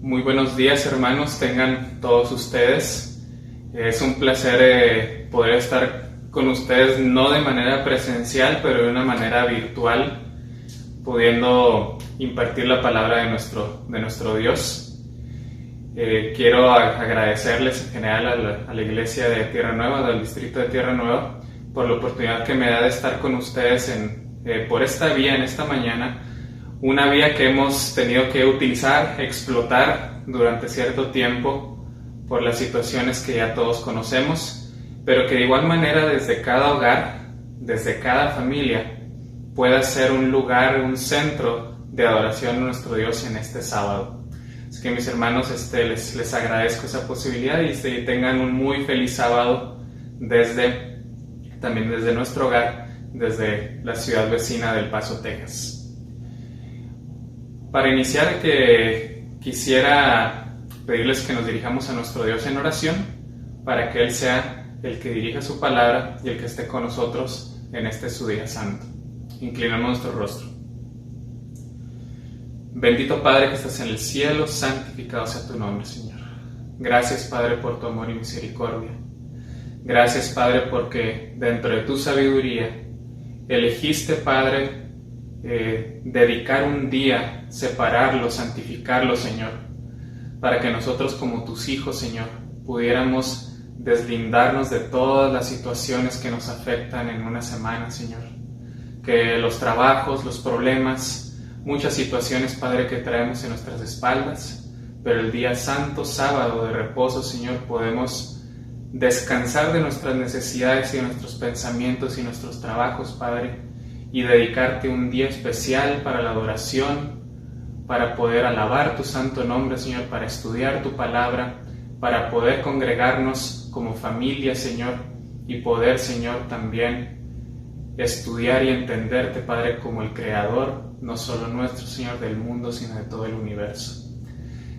Muy buenos días, hermanos, tengan todos ustedes. Es un placer poder estar con ustedes, no de manera presencial, pero de una manera virtual, pudiendo impartir la palabra de nuestro Dios. Quiero agradecerles en general a la iglesia de Tierra Nueva, del distrito de Tierra Nueva, por la oportunidad que me da de estar con ustedes por esta vía en esta mañana. Una vía que hemos tenido que utilizar, explotar durante cierto tiempo por las situaciones que ya todos conocemos, pero que de igual manera desde cada hogar, desde cada familia, pueda ser un lugar, un centro de adoración a nuestro Dios en este sábado. Así que mis hermanos, les agradezco esa posibilidad y tengan un muy feliz sábado también desde nuestro hogar, desde la ciudad vecina del Paso, Texas. Para iniciar, quisiera pedirles que nos dirijamos a nuestro Dios en oración para que Él sea el que dirija su palabra y el que esté con nosotros en este su día santo. Inclinamos nuestro rostro. Bendito Padre que estás en el cielo, santificado sea tu nombre, Señor. Gracias, Padre, por tu amor y misericordia. Gracias, Padre, porque dentro de tu sabiduría elegiste, Padre, dedicar un día, separarlo, santificarlo, Señor, para que nosotros como tus hijos, Señor, pudiéramos deslindarnos de todas las situaciones que nos afectan en una semana, Señor. Que los trabajos, los problemas, muchas situaciones, Padre, que traemos en nuestras espaldas, pero el día santo, sábado de reposo, Señor, podemos descansar de nuestras necesidades y de nuestros pensamientos y nuestros trabajos, Padre, y dedicarte un día especial para la adoración, para poder alabar tu santo nombre, Señor, para estudiar tu palabra, para poder congregarnos como familia, Señor, y poder, Señor, también estudiar y entenderte, Padre, como el Creador, no solo nuestro, Señor, del mundo, sino de todo el universo.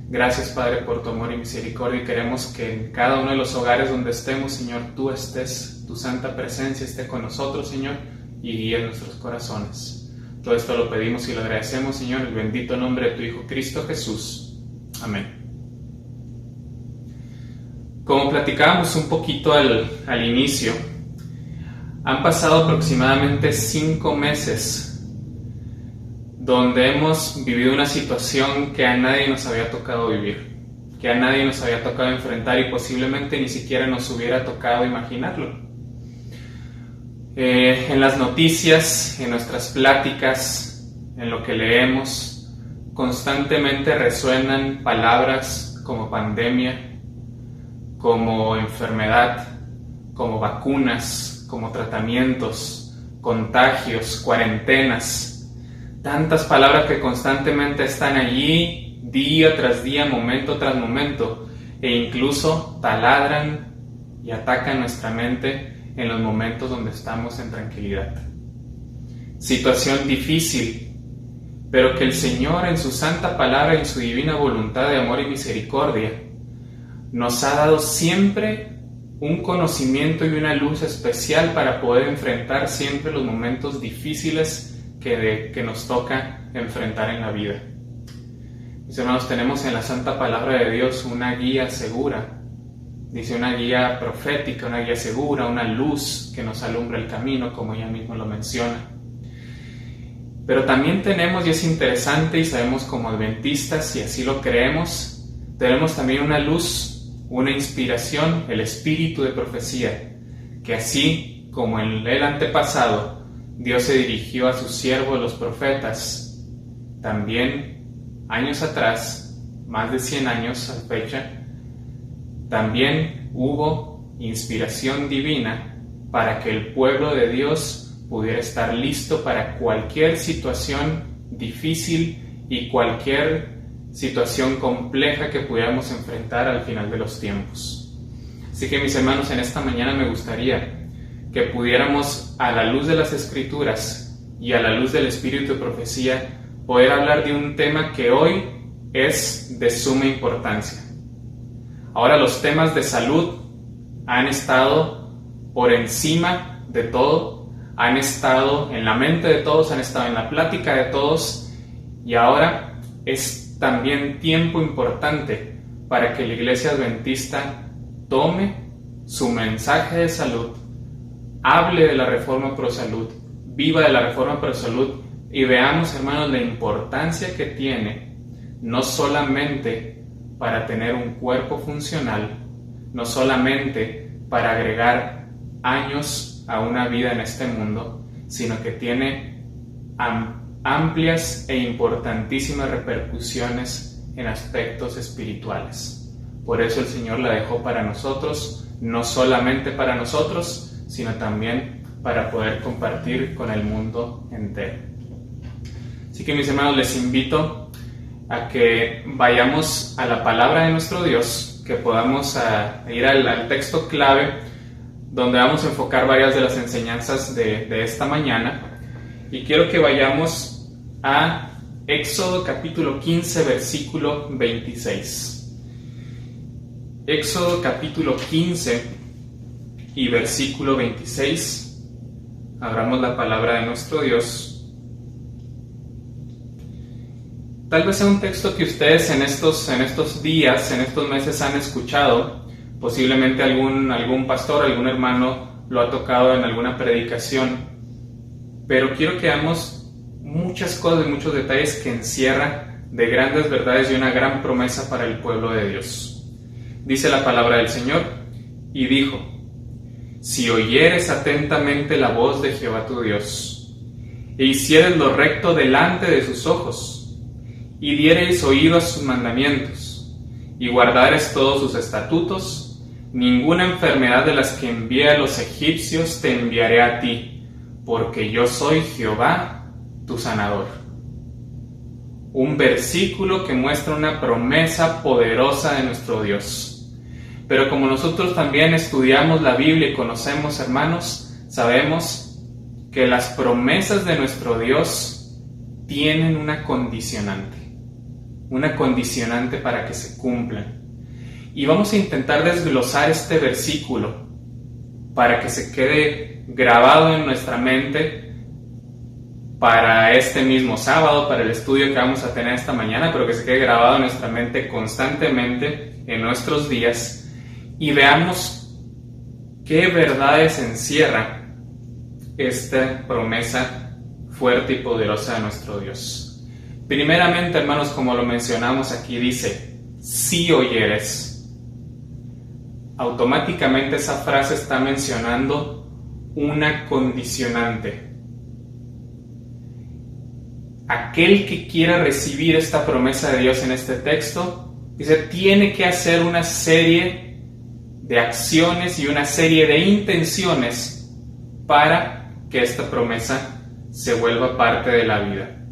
Gracias, Padre, por tu amor y misericordia, y queremos que en cada uno de los hogares donde estemos, Señor, tú estés, tu santa presencia esté con nosotros, Señor, y guíe nuestros corazones. Todo esto lo pedimos y lo agradecemos, Señor, en el bendito nombre de tu Hijo Cristo Jesús. Amén. Como platicábamos un poquito al inicio, han pasado aproximadamente 5 meses donde hemos vivido una situación que a nadie nos había tocado vivir, que a nadie nos había tocado enfrentar y posiblemente ni siquiera nos hubiera tocado imaginarlo. En las noticias, en nuestras pláticas, en lo que leemos, constantemente resuenan palabras como pandemia, como enfermedad, como vacunas, como tratamientos, contagios, cuarentenas. Tantas palabras que constantemente están allí, día tras día, momento tras momento, e incluso taladran y atacan nuestra mente en los momentos donde estamos en tranquilidad. Situación difícil, pero que el Señor en su santa palabra y en su divina voluntad de amor y misericordia nos ha dado siempre un conocimiento y una luz especial para poder enfrentar siempre los momentos difíciles que nos toca enfrentar en la vida. Mis hermanos, tenemos en la santa palabra de Dios una guía segura. Dice una guía profética, una guía segura, una luz que nos alumbra el camino, como ella misma lo menciona. Pero también tenemos, y es interesante, y sabemos como adventistas, y así lo creemos, tenemos también una luz, una inspiración, el espíritu de profecía, que así como en el antepasado Dios se dirigió a sus siervos los profetas, también años atrás, más de 100 años a fecha, también hubo inspiración divina para que el pueblo de Dios pudiera estar listo para cualquier situación difícil y cualquier situación compleja que pudiéramos enfrentar al final de los tiempos. Así que mis hermanos, en esta mañana me gustaría que pudiéramos, a la luz de las Escrituras y a la luz del Espíritu de Profecía, poder hablar de un tema que hoy es de suma importancia. Ahora los temas de salud han estado por encima de todo, han estado en la mente de todos, han estado en la plática de todos, y ahora es es también tiempo importante para que la Iglesia Adventista tome su mensaje de salud, hable de la Reforma Pro Salud, viva de la Reforma Pro Salud y veamos, hermanos, la importancia que tiene no solamente para tener un cuerpo funcional, no solamente para agregar años a una vida en este mundo, sino que tiene amplias e importantísimas repercusiones en aspectos espirituales. Por eso el Señor la dejó para nosotros, no solamente para nosotros, sino también para poder compartir con el mundo entero. Así que, mis hermanos, les invito a que vayamos a la palabra de nuestro Dios, que podamos ir al texto clave, donde vamos a enfocar varias de las enseñanzas de esta mañana. Y quiero que vayamos a Éxodo capítulo 15, versículo 26. Éxodo capítulo 15 y versículo 26. Abramos la palabra de nuestro Dios. Tal vez sea un texto que ustedes en estos días, en estos meses han escuchado. Posiblemente algún pastor, algún hermano lo ha tocado en alguna predicación. Pero quiero que veamos muchas cosas y muchos detalles que encierra de grandes verdades y una gran promesa para el pueblo de Dios. Dice la palabra del Señor, y dijo: si oyeres atentamente la voz de Jehová tu Dios, e hicieres lo recto delante de sus ojos, y diereis oído a sus mandamientos, y guardares todos sus estatutos, ninguna enfermedad de las que envié a los egipcios te enviaré a ti, porque yo soy Jehová, tu sanador. Un versículo que muestra una promesa poderosa de nuestro Dios. Pero como nosotros también estudiamos la Biblia y conocemos, hermanos, sabemos que las promesas de nuestro Dios tienen una condicionante para que se cumplan. Y vamos a intentar desglosar este versículo para que se quede grabado en nuestra mente para este mismo sábado, para el estudio que vamos a tener esta mañana, pero que se quede grabado en nuestra mente constantemente en nuestros días, y veamos qué verdades encierra esta promesa fuerte y poderosa de nuestro Dios. Primeramente, hermanos, como lo mencionamos aquí, dice: si oyeres. Automáticamente esa frase está mencionando una condicionante. Aquel que quiera recibir esta promesa de Dios en este texto, dice, tiene que hacer una serie de acciones y una serie de intenciones para que esta promesa se vuelva parte de la vida.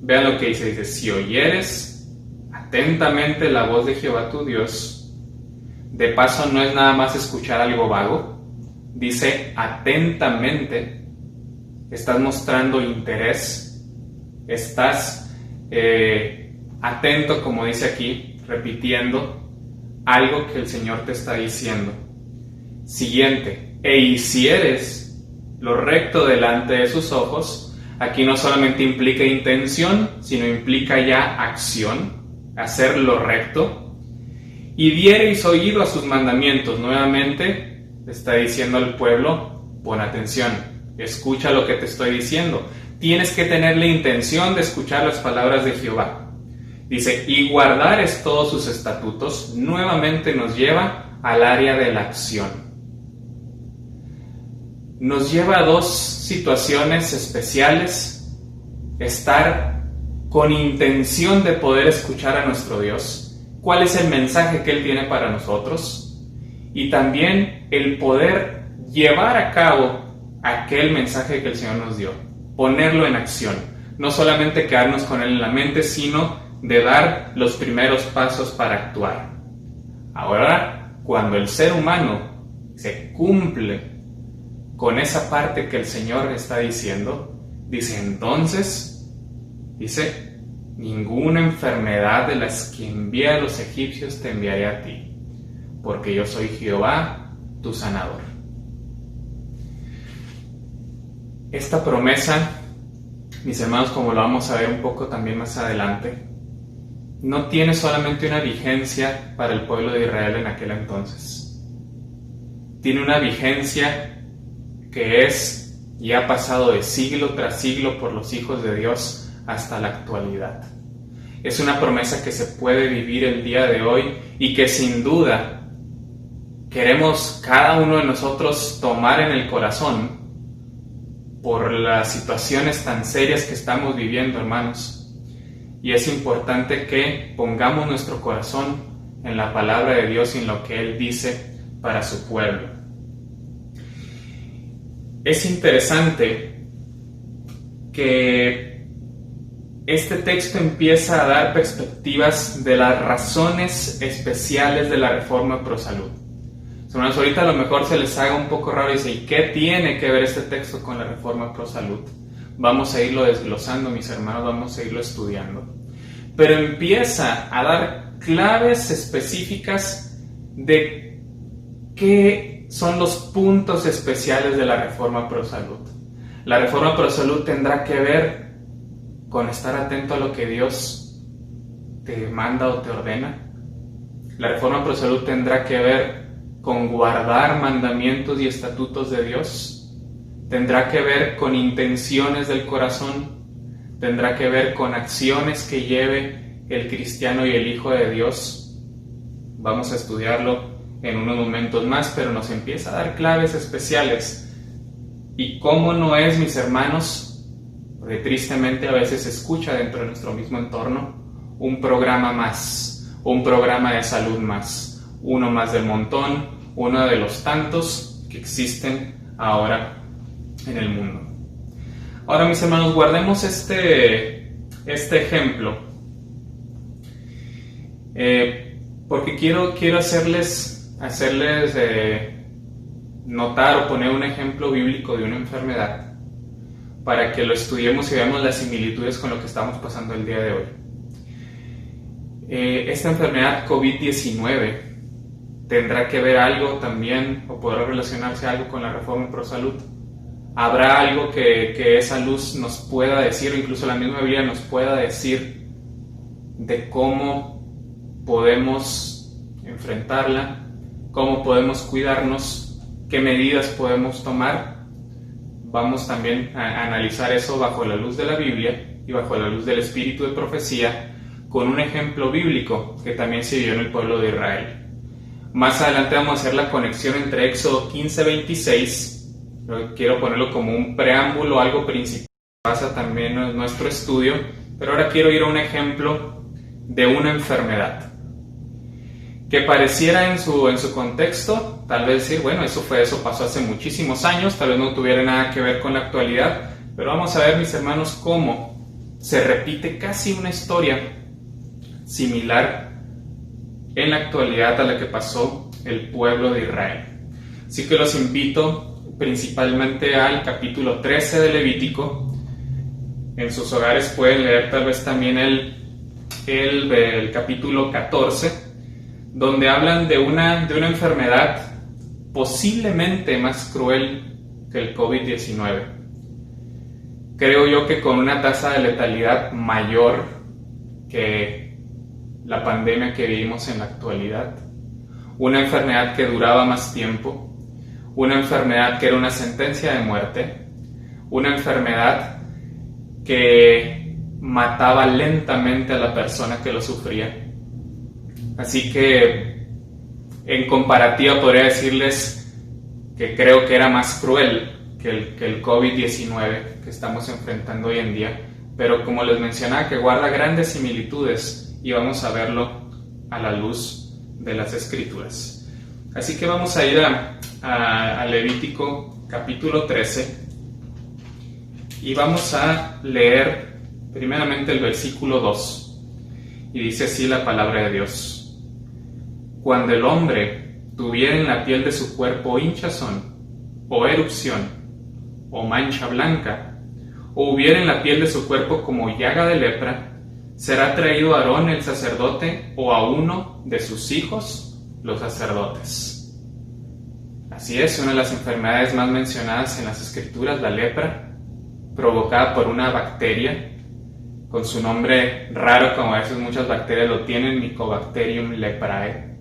Vean lo que dice, si oyeres atentamente la voz de Jehová tu Dios. De paso, no es nada más escuchar algo vago, dice atentamente. Estás mostrando interés, estás atento, como dice aquí, repitiendo algo que el Señor te está diciendo. Siguiente, e hicieres lo recto delante de sus ojos. Aquí no solamente implica intención, sino implica ya acción, hacer lo recto. Y diereis oído a sus mandamientos. Nuevamente está diciendo al pueblo, pon atención, escucha lo que te estoy diciendo. Tienes que tener la intención de escuchar las palabras de Jehová. Dice, y guardares todos sus estatutos. Nuevamente nos lleva al área de la acción. Nos lleva a dos situaciones especiales: estar con intención de poder escuchar a nuestro Dios, cuál es el mensaje que Él tiene para nosotros, y también el poder llevar a cabo aquel mensaje que el Señor nos dio, ponerlo en acción, no solamente quedarnos con Él en la mente, sino de dar los primeros pasos para actuar. Ahora, cuando el ser humano se cumple con esa parte que el Señor está diciendo, dice entonces, ninguna enfermedad de las que envié a los egipcios te enviaré a ti, porque yo soy Jehová, tu sanador. Esta promesa, mis hermanos, como lo vamos a ver un poco también más adelante, no tiene solamente una vigencia para el pueblo de Israel en aquel entonces. Tiene una vigencia que es y ha pasado de siglo tras siglo por los hijos de Dios hasta la actualidad. Es una promesa que se puede vivir el día de hoy y que sin duda queremos cada uno de nosotros tomar en el corazón por las situaciones tan serias que estamos viviendo, hermanos. Y es importante que pongamos nuestro corazón en la palabra de Dios y en lo que Él dice para su pueblo. Es interesante que este texto empieza a dar perspectivas de las razones especiales de la reforma pro salud. Hermanos, ahorita a lo mejor se les haga un poco raro y dice, ¿y qué tiene que ver este texto con la reforma pro salud? Vamos a irlo desglosando, mis hermanos, vamos a irlo estudiando. Pero empieza a dar claves específicas de qué son los puntos especiales de la reforma pro salud. La reforma pro salud tendrá que ver con estar atento a lo que Dios te manda o te ordena. La reforma pro salud tendrá que ver con guardar mandamientos y estatutos de Dios. Tendrá que ver con intenciones del corazón. Tendrá que ver con acciones que lleve el cristiano y el hijo de Dios. Vamos a estudiarlo en unos momentos más, pero nos empieza a dar claves especiales. Y cómo no es, mis hermanos, porque tristemente a veces se escucha dentro de nuestro mismo entorno, un programa más, un programa de salud más, uno más del montón, uno de los tantos que existen ahora en el mundo. Ahora, mis hermanos, guardemos este ejemplo, porque quiero hacerles notar o poner un ejemplo bíblico de una enfermedad para que lo estudiemos y veamos las similitudes con lo que estamos pasando el día de hoy. Esta enfermedad COVID-19 tendrá que ver algo también, o podrá relacionarse algo con la reforma pro salud. Habrá algo que esa luz nos pueda decir, o incluso la misma Biblia nos pueda decir de cómo podemos enfrentarla, cómo podemos cuidarnos, qué medidas podemos tomar. Vamos también a analizar eso bajo la luz de la Biblia y bajo la luz del espíritu de profecía, con un ejemplo bíblico que también se vio en el pueblo de Israel. Más adelante vamos a hacer la conexión entre Éxodo 15:26, quiero ponerlo como un preámbulo, algo principal, pasa también en nuestro estudio, pero ahora quiero ir a un ejemplo de una enfermedad que pareciera en su contexto, tal vez decir, bueno, eso pasó hace muchísimos años, tal vez no tuviera nada que ver con la actualidad, pero vamos a ver, mis hermanos, cómo se repite casi una historia similar en la actualidad a la que pasó el pueblo de Israel. Así que los invito principalmente al capítulo 13 de Levítico. En sus hogares pueden leer tal vez también el capítulo 14, donde hablan de una enfermedad posiblemente más cruel que el COVID-19. Creo yo que con una tasa de letalidad mayor que la pandemia que vivimos en la actualidad, una enfermedad que duraba más tiempo, una enfermedad que era una sentencia de muerte, una enfermedad que mataba lentamente a la persona que lo sufría. Así que, en comparativa, podría decirles que creo que era más cruel que el COVID-19 que estamos enfrentando hoy en día, pero como les mencionaba, que guarda grandes similitudes y vamos a verlo a la luz de las Escrituras. Así que vamos a ir a Levítico capítulo 13 y vamos a leer primeramente el versículo 2, y dice así la palabra de Dios: Cuando el hombre tuviera en la piel de su cuerpo hinchazón, o erupción, o mancha blanca, o hubiera en la piel de su cuerpo como llaga de lepra, será traído a Aarón el sacerdote o a uno de sus hijos, los sacerdotes. Así es, una de las enfermedades más mencionadas en las Escrituras, la lepra, provocada por una bacteria con su nombre raro, como a veces muchas bacterias lo tienen, Mycobacterium leprae,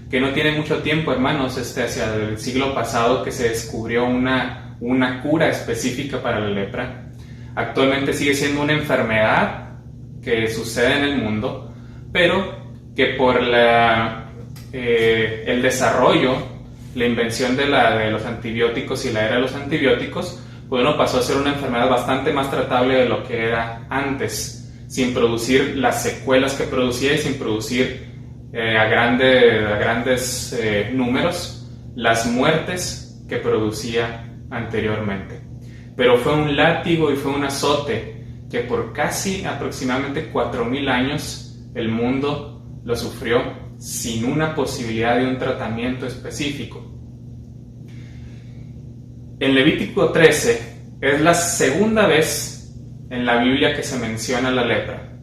que no tiene mucho tiempo, hermanos, hacia el siglo pasado que se descubrió una cura específica para la lepra. Actualmente sigue siendo una enfermedad que sucede en el mundo, pero que por el desarrollo, la invención de los antibióticos y la era de los antibióticos, bueno, pasó a ser una enfermedad bastante más tratable de lo que era antes, sin producir las secuelas que producía y sin producir a grandes números las muertes que producía anteriormente. Pero fue un látigo y fue un azote que por casi aproximadamente 4000 años el mundo lo sufrió sin una posibilidad de un tratamiento específico. En Levítico 13 es la segunda vez en la Biblia que se menciona la lepra,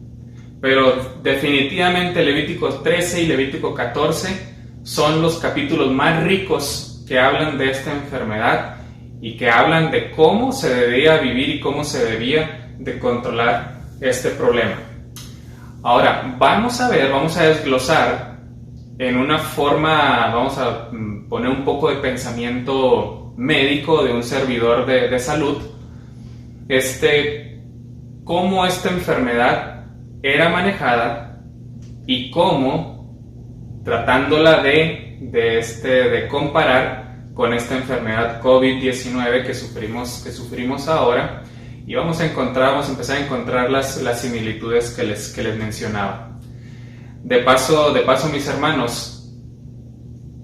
pero definitivamente Levítico 13 y Levítico 14 son los capítulos más ricos que hablan de esta enfermedad y que hablan de cómo se debía vivir y cómo se debía de controlar este problema. Ahora, vamos a desglosar en una forma, vamos a poner un poco de pensamiento médico de un servidor de salud, cómo esta enfermedad era manejada y cómo, tratándola de comparar con esta enfermedad COVID-19 que sufrimos ahora, y vamos a empezar a encontrar las similitudes que les mencionaba. De paso, mis hermanos,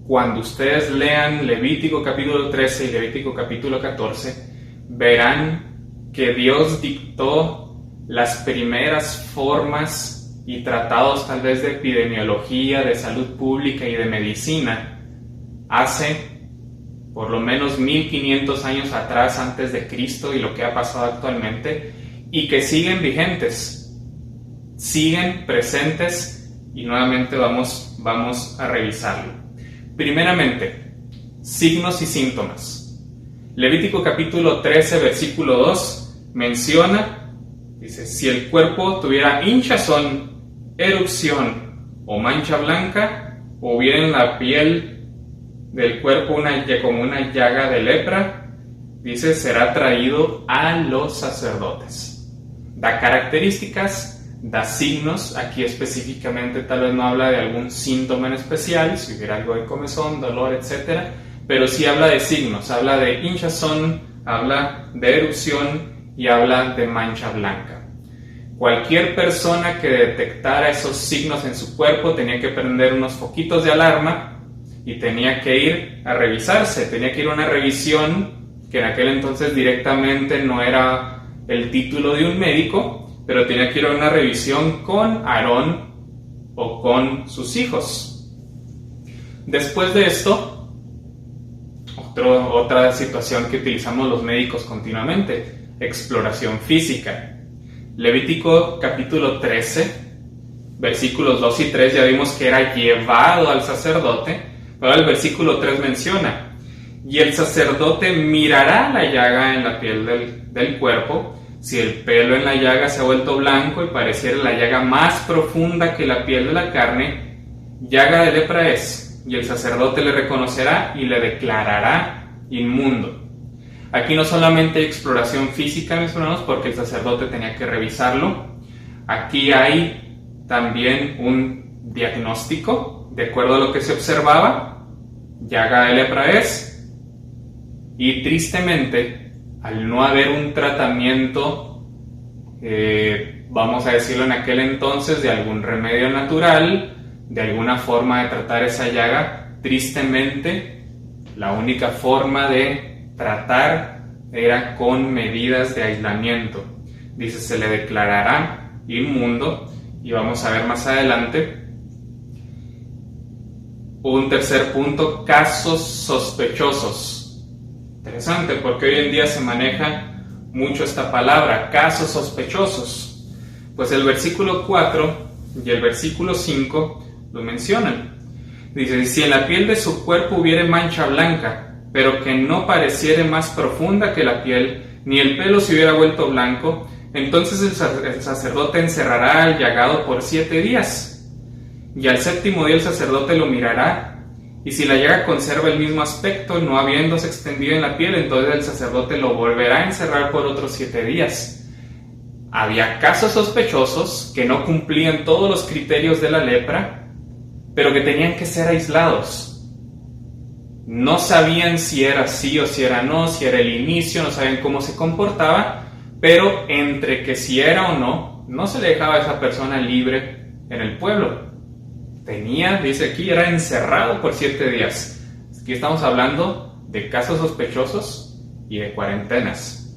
cuando ustedes lean Levítico capítulo 13 y Levítico capítulo 14, verán que Dios dictó las primeras formas y tratados tal vez de epidemiología, de salud pública y de medicina hace por lo menos 1500 años atrás antes de Cristo y lo que ha pasado actualmente, y que siguen vigentes, siguen presentes, y nuevamente vamos a revisarlo. Primeramente, signos y síntomas. Levítico capítulo 13 versículo 2 menciona, dice, si el cuerpo tuviera hinchazón, erupción o mancha blanca, o hubiera en la piel del cuerpo como una llaga de lepra, dice, será traído a los sacerdotes. Da características, da signos, aquí específicamente tal vez no habla de algún síntoma en especial, si hubiera algo de comezón, dolor, etc., pero sí habla de signos, habla de hinchazón, habla de erupción y habla de mancha blanca. Cualquier persona que detectara esos signos en su cuerpo tenía que prender unos foquitos de alarma y tenía que ir a revisarse, tenía que ir a una revisión que en aquel entonces directamente no era el título de un médico, pero tenía que ir a una revisión con Aarón o con sus hijos. Después de esto, otra situación que utilizamos los médicos continuamente, exploración física. Levítico capítulo 13, versículos 2 y 3, ya vimos que era llevado al sacerdote. Ahora el versículo 3 menciona, y el sacerdote mirará la llaga en la piel del cuerpo, si el pelo en la llaga se ha vuelto blanco y pareciera la llaga más profunda que la piel de la carne, llaga de lepra es, y el sacerdote le reconocerá y le declarará inmundo. Aquí no solamente hay exploración física, mis hermanos, porque el sacerdote tenía que revisarlo, aquí hay también un diagnóstico, de acuerdo a lo que se observaba, llaga de lepra es, y tristemente, al no haber un tratamiento, vamos a decirlo en aquel entonces, de algún remedio natural, de alguna forma de tratar esa llaga, tristemente, la única forma de tratar era con medidas de aislamiento. Dice, se le declarará inmundo, y vamos a ver más adelante. Un tercer punto, casos sospechosos. Interesante, porque hoy en día se maneja mucho esta palabra, casos sospechosos. Pues el versículo 4 y el versículo 5 lo mencionan. Dice, si en la piel de su cuerpo hubiere mancha blanca, pero que no pareciere más profunda que la piel, ni el pelo se hubiera vuelto blanco, Entonces el sacerdote encerrará al llagado por 7 días, y al 7º día el sacerdote lo mirará, y si la llaga conserva el mismo aspecto, no habiéndose extendido en la piel, entonces el sacerdote lo volverá a encerrar por otros 7 días. Había casos sospechosos que no cumplían todos los criterios de la lepra, pero que tenían que ser aislados. No sabían si era sí o si era no, si era el inicio, no sabían cómo se comportaba, pero entre que si era o no, no se le dejaba a esa persona libre en el pueblo. Dice aquí, era encerrado por 7 días. Aquí estamos hablando de casos sospechosos y de cuarentenas.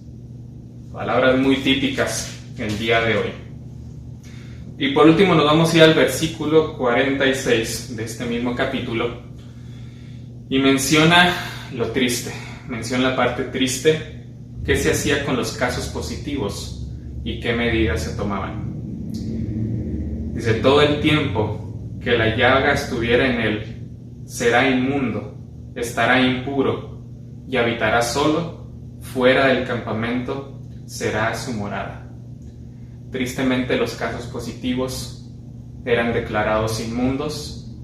Palabras muy típicas el día de hoy. Y por último nos vamos a ir al versículo 46 de este mismo capítulo. Y menciona lo triste, menciona la parte triste, qué se hacía con los casos positivos y qué medidas se tomaban. Dice, todo el tiempo que la llaga estuviera en él, será inmundo, estará impuro y habitará solo, fuera del campamento, será su morada. Tristemente los casos positivos eran declarados inmundos,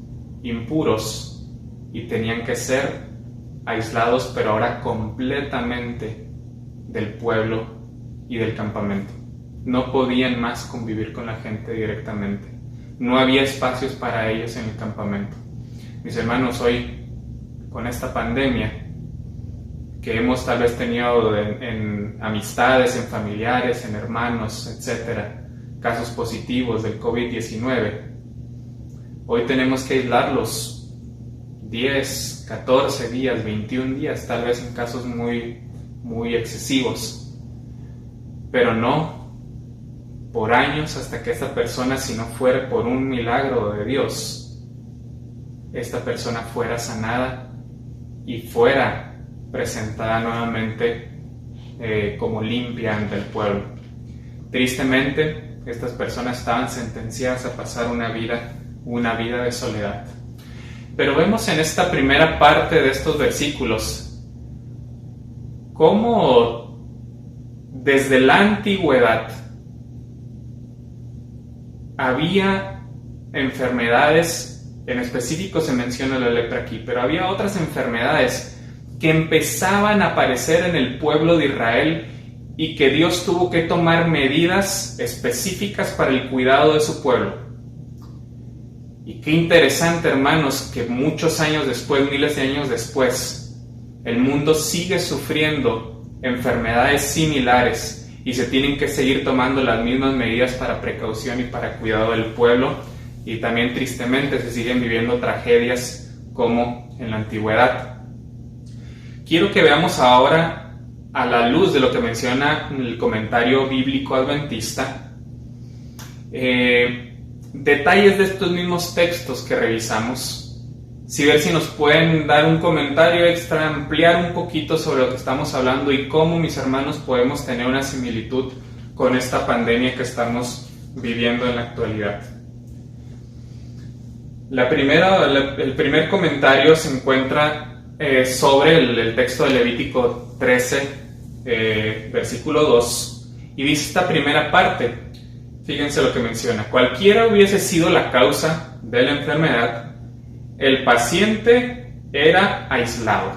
impuros, y tenían que ser aislados, pero ahora completamente del pueblo y del campamento. No podían más convivir con la gente directamente. No había espacios para ellos en el campamento. Mis hermanos, hoy, con esta pandemia que hemos tal vez tenido en amistades, en familiares, en hermanos, etcétera, casos positivos del COVID-19, hoy tenemos que aislarlos 10, 14 días, 21 días, tal vez en casos muy excesivos, pero no por años hasta que esta persona, si no fuera por un milagro de Dios, esta persona fuera sanada y fuera presentada nuevamente como limpia ante el pueblo. Tristemente, estas personas estaban sentenciadas a pasar una vida de soledad. Pero vemos en esta primera parte de estos versículos cómo desde la antigüedad había enfermedades, en específico se menciona la lepra aquí, pero había otras enfermedades que empezaban a aparecer en el pueblo de Israel y que Dios tuvo que tomar medidas específicas para el cuidado de su pueblo. Y qué interesante, hermanos, que muchos años después, miles de años después, el mundo sigue sufriendo enfermedades similares y se tienen que seguir tomando las mismas medidas para precaución y para cuidado del pueblo, y también tristemente se siguen viviendo tragedias como en la antigüedad. Quiero que veamos ahora, a la luz de lo que menciona el comentario bíblico adventista, detalles de estos mismos textos que revisamos, ver si nos pueden dar un comentario extra, ampliar un poquito sobre lo que estamos hablando y cómo, mis hermanos, podemos tener una similitud con esta pandemia que estamos viviendo en la actualidad. El primer comentario se encuentra sobre el texto de Levítico 13, versículo 2, y dice esta primera parte. Fíjense lo que menciona: cualquiera hubiese sido la causa de la enfermedad, el paciente era aislado.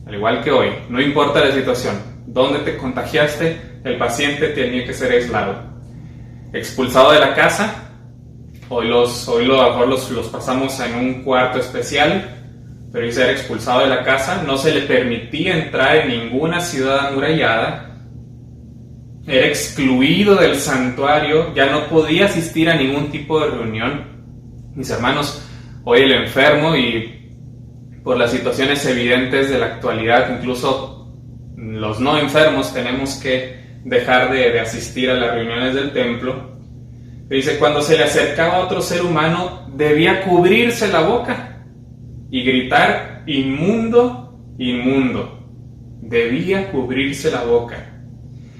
Al igual que hoy, no importa la situación, dónde te contagiaste, el paciente tenía que ser aislado. Expulsado de la casa, hoy los pasamos en un cuarto especial, pero ser expulsado de la casa, no se le permitía entrar en ninguna ciudad amurallada, era excluido del santuario, ya no podía asistir a ningún tipo de reunión. Mis hermanos, hoy el enfermo, y por las situaciones evidentes de la actualidad, incluso los no enfermos tenemos que dejar de asistir a las reuniones del templo. Dice, cuando se le acercaba a otro ser humano, debía cubrirse la boca y gritar: inmundo, inmundo. Debía cubrirse la boca.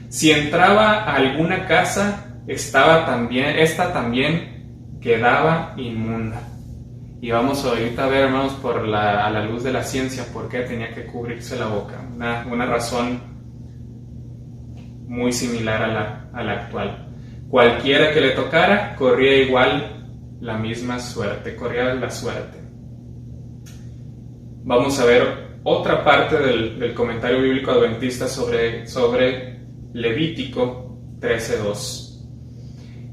Si entraba a alguna casa, esta también quedaba inmunda. Y vamos ahorita a ver, hermanos, a la luz de la ciencia, por qué tenía que cubrirse la boca. Una razón muy similar a la actual. Cualquiera que le tocara corría igual la misma suerte, corría la suerte. Vamos a ver otra parte del comentario bíblico adventista sobre Levítico 13:2.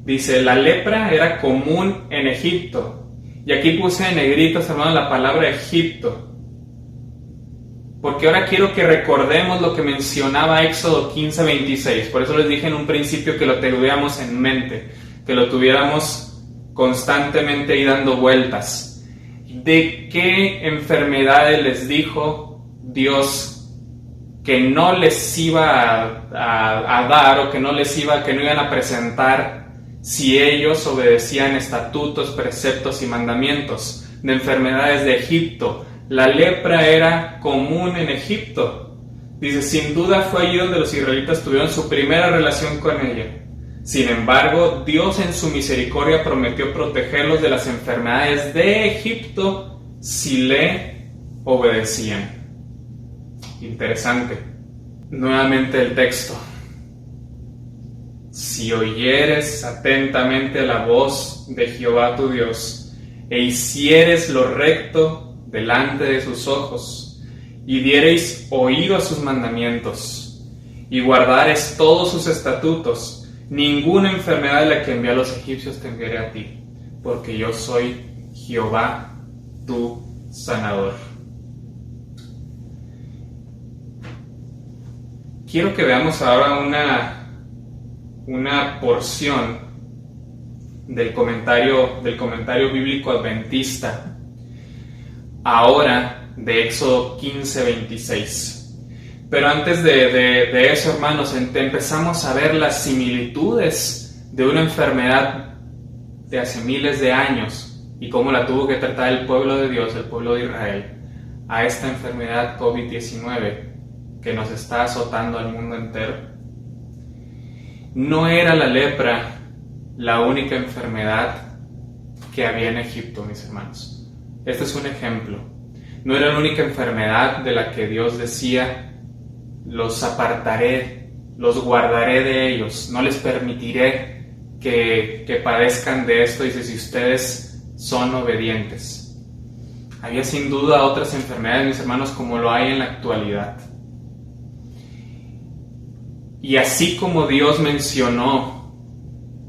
Dice, la lepra era común en Egipto. Y aquí puse en negritos, hermanos, la palabra Egipto. Porque ahora quiero que recordemos lo que mencionaba Éxodo 15:26. Por eso les dije en un principio que lo tuviéramos en mente, que lo tuviéramos constantemente ahí dando vueltas. ¿De qué enfermedades les dijo Dios que no les iba a dar o que no iban a presentar si ellos obedecían estatutos, preceptos y mandamientos? De enfermedades de Egipto. La lepra era común en Egipto. Dice, sin duda fue allí donde los israelitas tuvieron su primera relación con ella. Sin embargo, Dios en su misericordia prometió protegerlos de las enfermedades de Egipto si le obedecían. Interesante. Nuevamente el texto. Si oyeres atentamente la voz de Jehová tu Dios, e hicieres lo recto delante de sus ojos, y diereis oído a sus mandamientos, y guardares todos sus estatutos, ninguna enfermedad de la que envié a los egipcios te enviaré a ti, porque yo soy Jehová tu sanador. Quiero que veamos ahora una porción del comentario bíblico adventista, ahora de Éxodo 15:26. Pero antes de eso, hermanos, empezamos a ver las similitudes de una enfermedad de hace miles de años y cómo la tuvo que tratar el pueblo de Dios, el pueblo de Israel, a esta enfermedad COVID-19 que nos está azotando al mundo entero. No era la lepra la única enfermedad que había en Egipto, mis hermanos. Este es un ejemplo. No era la única enfermedad de la que Dios decía, los apartaré, los guardaré de ellos, no les permitiré que padezcan de esto, dice, si ustedes son obedientes. Había sin duda otras enfermedades, mis hermanos, como lo hay en la actualidad. Y así como Dios mencionó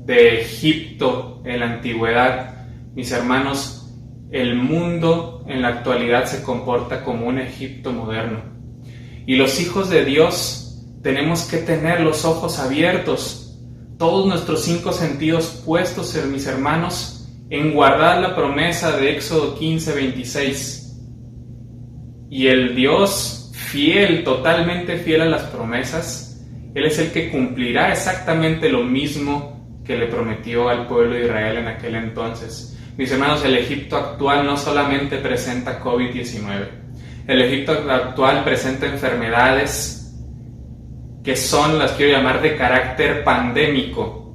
de Egipto en la antigüedad, mis hermanos, el mundo en la actualidad se comporta como un Egipto moderno. Y los hijos de Dios tenemos que tener los ojos abiertos, todos nuestros 5 sentidos puestos, mis hermanos, en guardar la promesa de Éxodo 15:26. Y el Dios fiel, totalmente fiel a las promesas, Él es el que cumplirá exactamente lo mismo que le prometió al pueblo de Israel en aquel entonces. Mis hermanos, el Egipto actual no solamente presenta COVID-19. El Egipto actual presenta enfermedades que son, las quiero llamar, de carácter pandémico.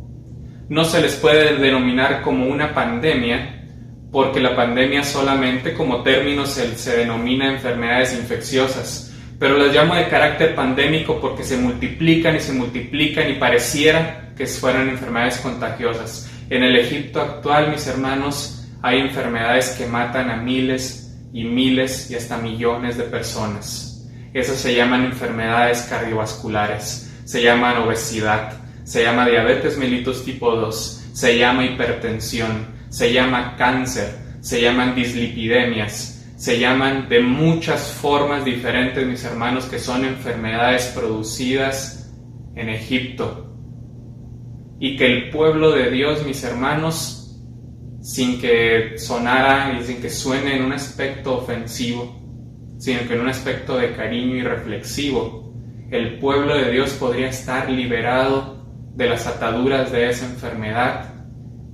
No se les puede denominar como una pandemia, porque la pandemia solamente como término se denomina enfermedades infecciosas. Pero las llamo de carácter pandémico porque se multiplican y pareciera que fueran enfermedades contagiosas. En el Egipto actual, mis hermanos, hay enfermedades que matan a miles y miles y hasta millones de personas. Esas se llaman enfermedades cardiovasculares, se llaman obesidad, se llama diabetes mellitus tipo 2, se llama hipertensión, se llama cáncer, se llaman dislipidemias, se llaman de muchas formas diferentes, mis hermanos, que son enfermedades producidas en Egipto. Y que el pueblo de Dios, mis hermanos, sin que sonara y sin que suene en un aspecto ofensivo, sino que en un aspecto de cariño y reflexivo, el pueblo de Dios podría estar liberado de las ataduras de esa enfermedad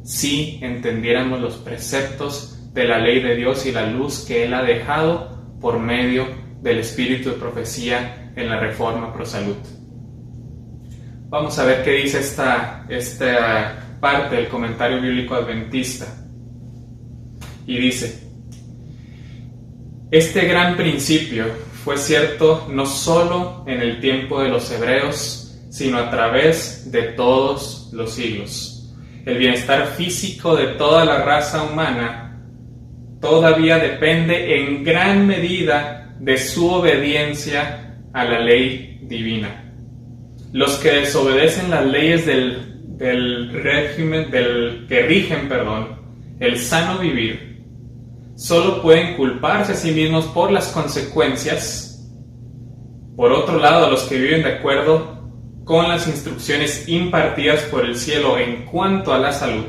si entendiéramos los preceptos de la ley de Dios y la luz que Él ha dejado por medio del espíritu de profecía en la Reforma Pro Salud. Vamos a ver qué dice esta parte del comentario bíblico adventista. Y dice, este gran principio fue cierto no solo en el tiempo de los hebreos, sino a través de todos los siglos. El bienestar físico de toda la raza humana todavía depende en gran medida de su obediencia a la ley divina. Los que desobedecen las leyes del régimen, que rigen, el sano vivir, solo pueden culparse a sí mismos por las consecuencias. Por otro lado, los que viven de acuerdo con las instrucciones impartidas por el cielo en cuanto a la salud,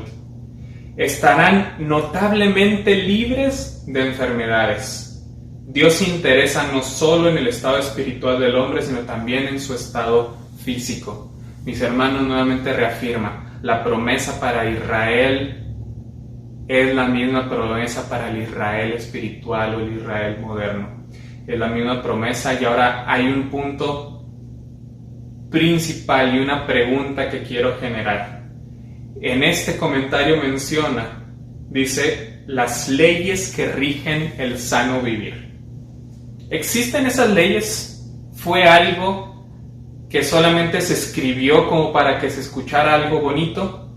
estarán notablemente libres de enfermedades. Dios se interesa no solo en el estado espiritual del hombre, sino también en su estado físico. Mis hermanos, nuevamente reafirma, la promesa para Israel es la misma promesa para el Israel espiritual o el Israel moderno. Es la misma promesa, y ahora hay un punto principal y una pregunta que quiero generar. En este comentario dice, las leyes que rigen el sano vivir. ¿Existen esas leyes? ¿Fue algo que solamente se escribió como para que se escuchara algo bonito?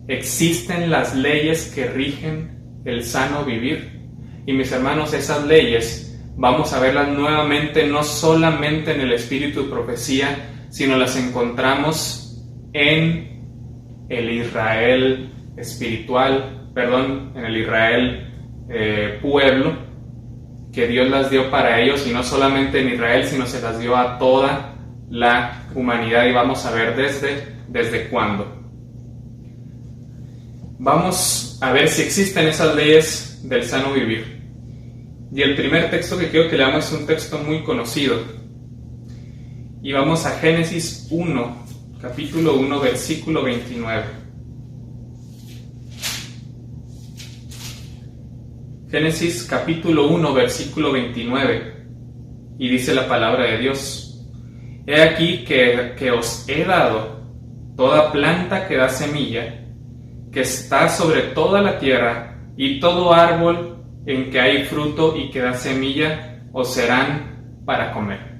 ¿Existen las leyes que rigen el sano vivir? Y mis hermanos, esas leyes vamos a verlas nuevamente no solamente en el espíritu de profecía, sino las encontramos en el Israel espiritual, en el Israel pueblo, que Dios las dio para ellos, y no solamente en Israel, sino se las dio a toda la humanidad, y vamos a ver desde cuándo. Vamos a ver si existen esas leyes del sano vivir. Y el primer texto que quiero que leamos es un texto muy conocido. Y vamos a Génesis 1, capítulo 1, versículo 29. Génesis capítulo 1, versículo 29. Y dice la palabra de Dios: He aquí que os he dado toda planta que da semilla, que está sobre toda la tierra, y todo árbol en que hay fruto y que da semilla, os serán para comer.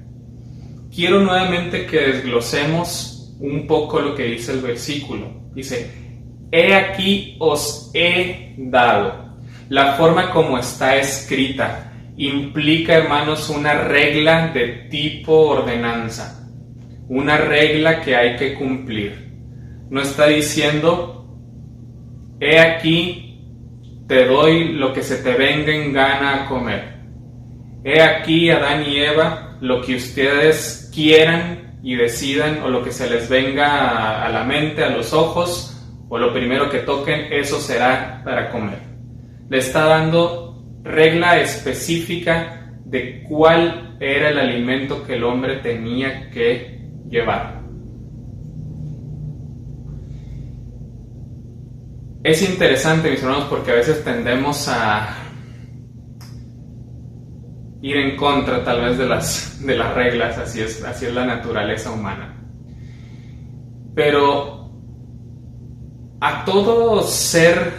Quiero nuevamente que desglosemos un poco lo que dice el versículo. Dice, he aquí os he dado. La forma como está escrita implica, hermanos, una regla de tipo ordenanza, una regla que hay que cumplir. No está diciendo, he aquí te doy lo que se te venga en gana a comer. He aquí, Adán y Eva, lo que ustedes quieran y decidan, o lo que se les venga a la mente, a los ojos, o lo primero que toquen, eso será para comer. Le está dando regla específica de cuál era el alimento que el hombre tenía que llevar. Es interesante, mis hermanos, porque a veces tendemos a ir en contra tal vez de las reglas, así es la naturaleza humana. Pero a todo ser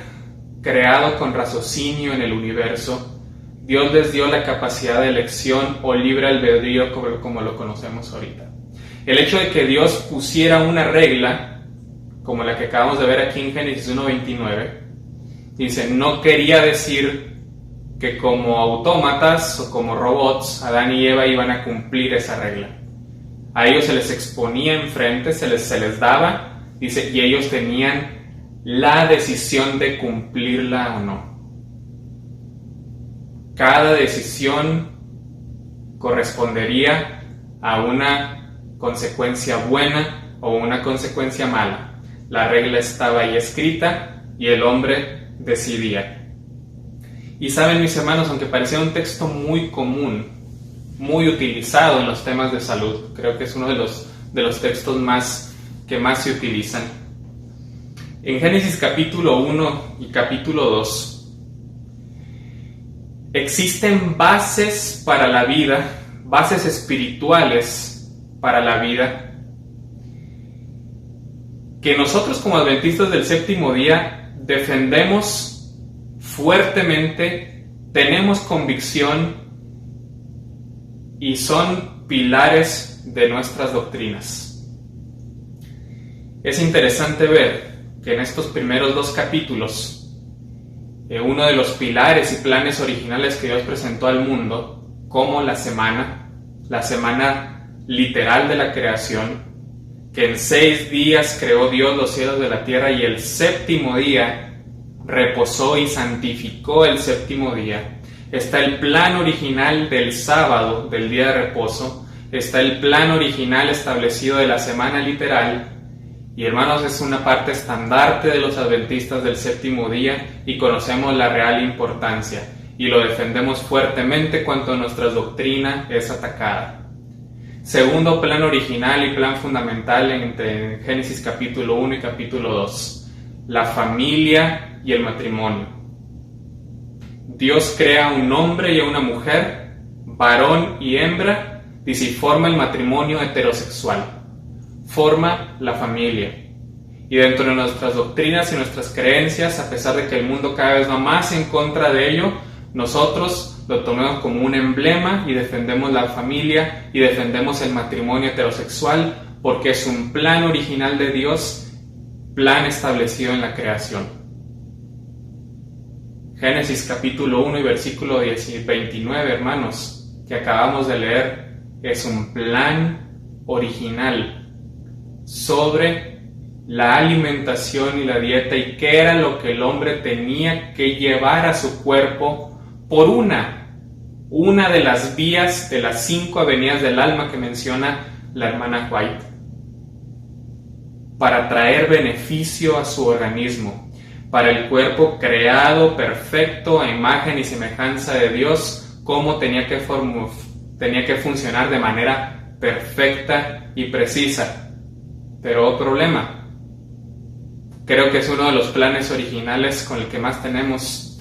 creado con raciocinio en el universo, Dios les dio la capacidad de elección o libre albedrío como lo conocemos ahorita. El hecho de que Dios pusiera una regla, como la que acabamos de ver aquí en Génesis 1:29, dice, no quería decir que como autómatas o como robots, Adán y Eva iban a cumplir esa regla. A ellos se les exponía enfrente, se les daba, dice, y ellos tenían la decisión de cumplirla o no. Cada decisión correspondería a una consecuencia buena o una consecuencia mala. La regla estaba ahí escrita y el hombre decidía. Y saben, mis hermanos, aunque parecía un texto muy común, muy utilizado en los temas de salud, creo que es uno de los textos que más se utilizan. En Génesis capítulo 1 y capítulo 2 existen bases para la vida, bases espirituales para la vida, que nosotros como adventistas del séptimo día defendemos fuertemente, tenemos convicción y son pilares de nuestras doctrinas. Es interesante ver que en estos primeros 2 capítulos, uno de los pilares y planes originales que Dios presentó al mundo, como la semana literal de la creación, que en 6 días creó Dios los cielos de la tierra y el séptimo día reposó y santificó el séptimo día. Está el plan original del sábado, del día de reposo, está el plan original establecido de la semana literal, y hermanos, es una parte estandarte de los adventistas del séptimo día y conocemos la real importancia y lo defendemos fuertemente cuando nuestra doctrina es atacada. Segundo plan original y plan fundamental entre Génesis capítulo 1 y capítulo 2, la familia y el matrimonio. Dios crea un hombre y una mujer, varón y hembra, y se forma el matrimonio heterosexual. Forma la familia. Y dentro de nuestras doctrinas y nuestras creencias, a pesar de que el mundo cada vez va más en contra de ello, nosotros lo tomamos como un emblema y defendemos la familia y defendemos el matrimonio heterosexual porque es un plan original de Dios, plan establecido en la creación. Génesis capítulo 1 y versículo 29, hermanos, que acabamos de leer, es un plan original sobre la alimentación y la dieta y qué era lo que el hombre tenía que llevar a su cuerpo por una de las vías de las 5 avenidas del alma que menciona la hermana White, para traer beneficio a su organismo, para el cuerpo creado perfecto a imagen y semejanza de Dios, cómo tenía que funcionar de manera perfecta y precisa. Pero problema, creo que es uno de los planes originales con el que más tenemos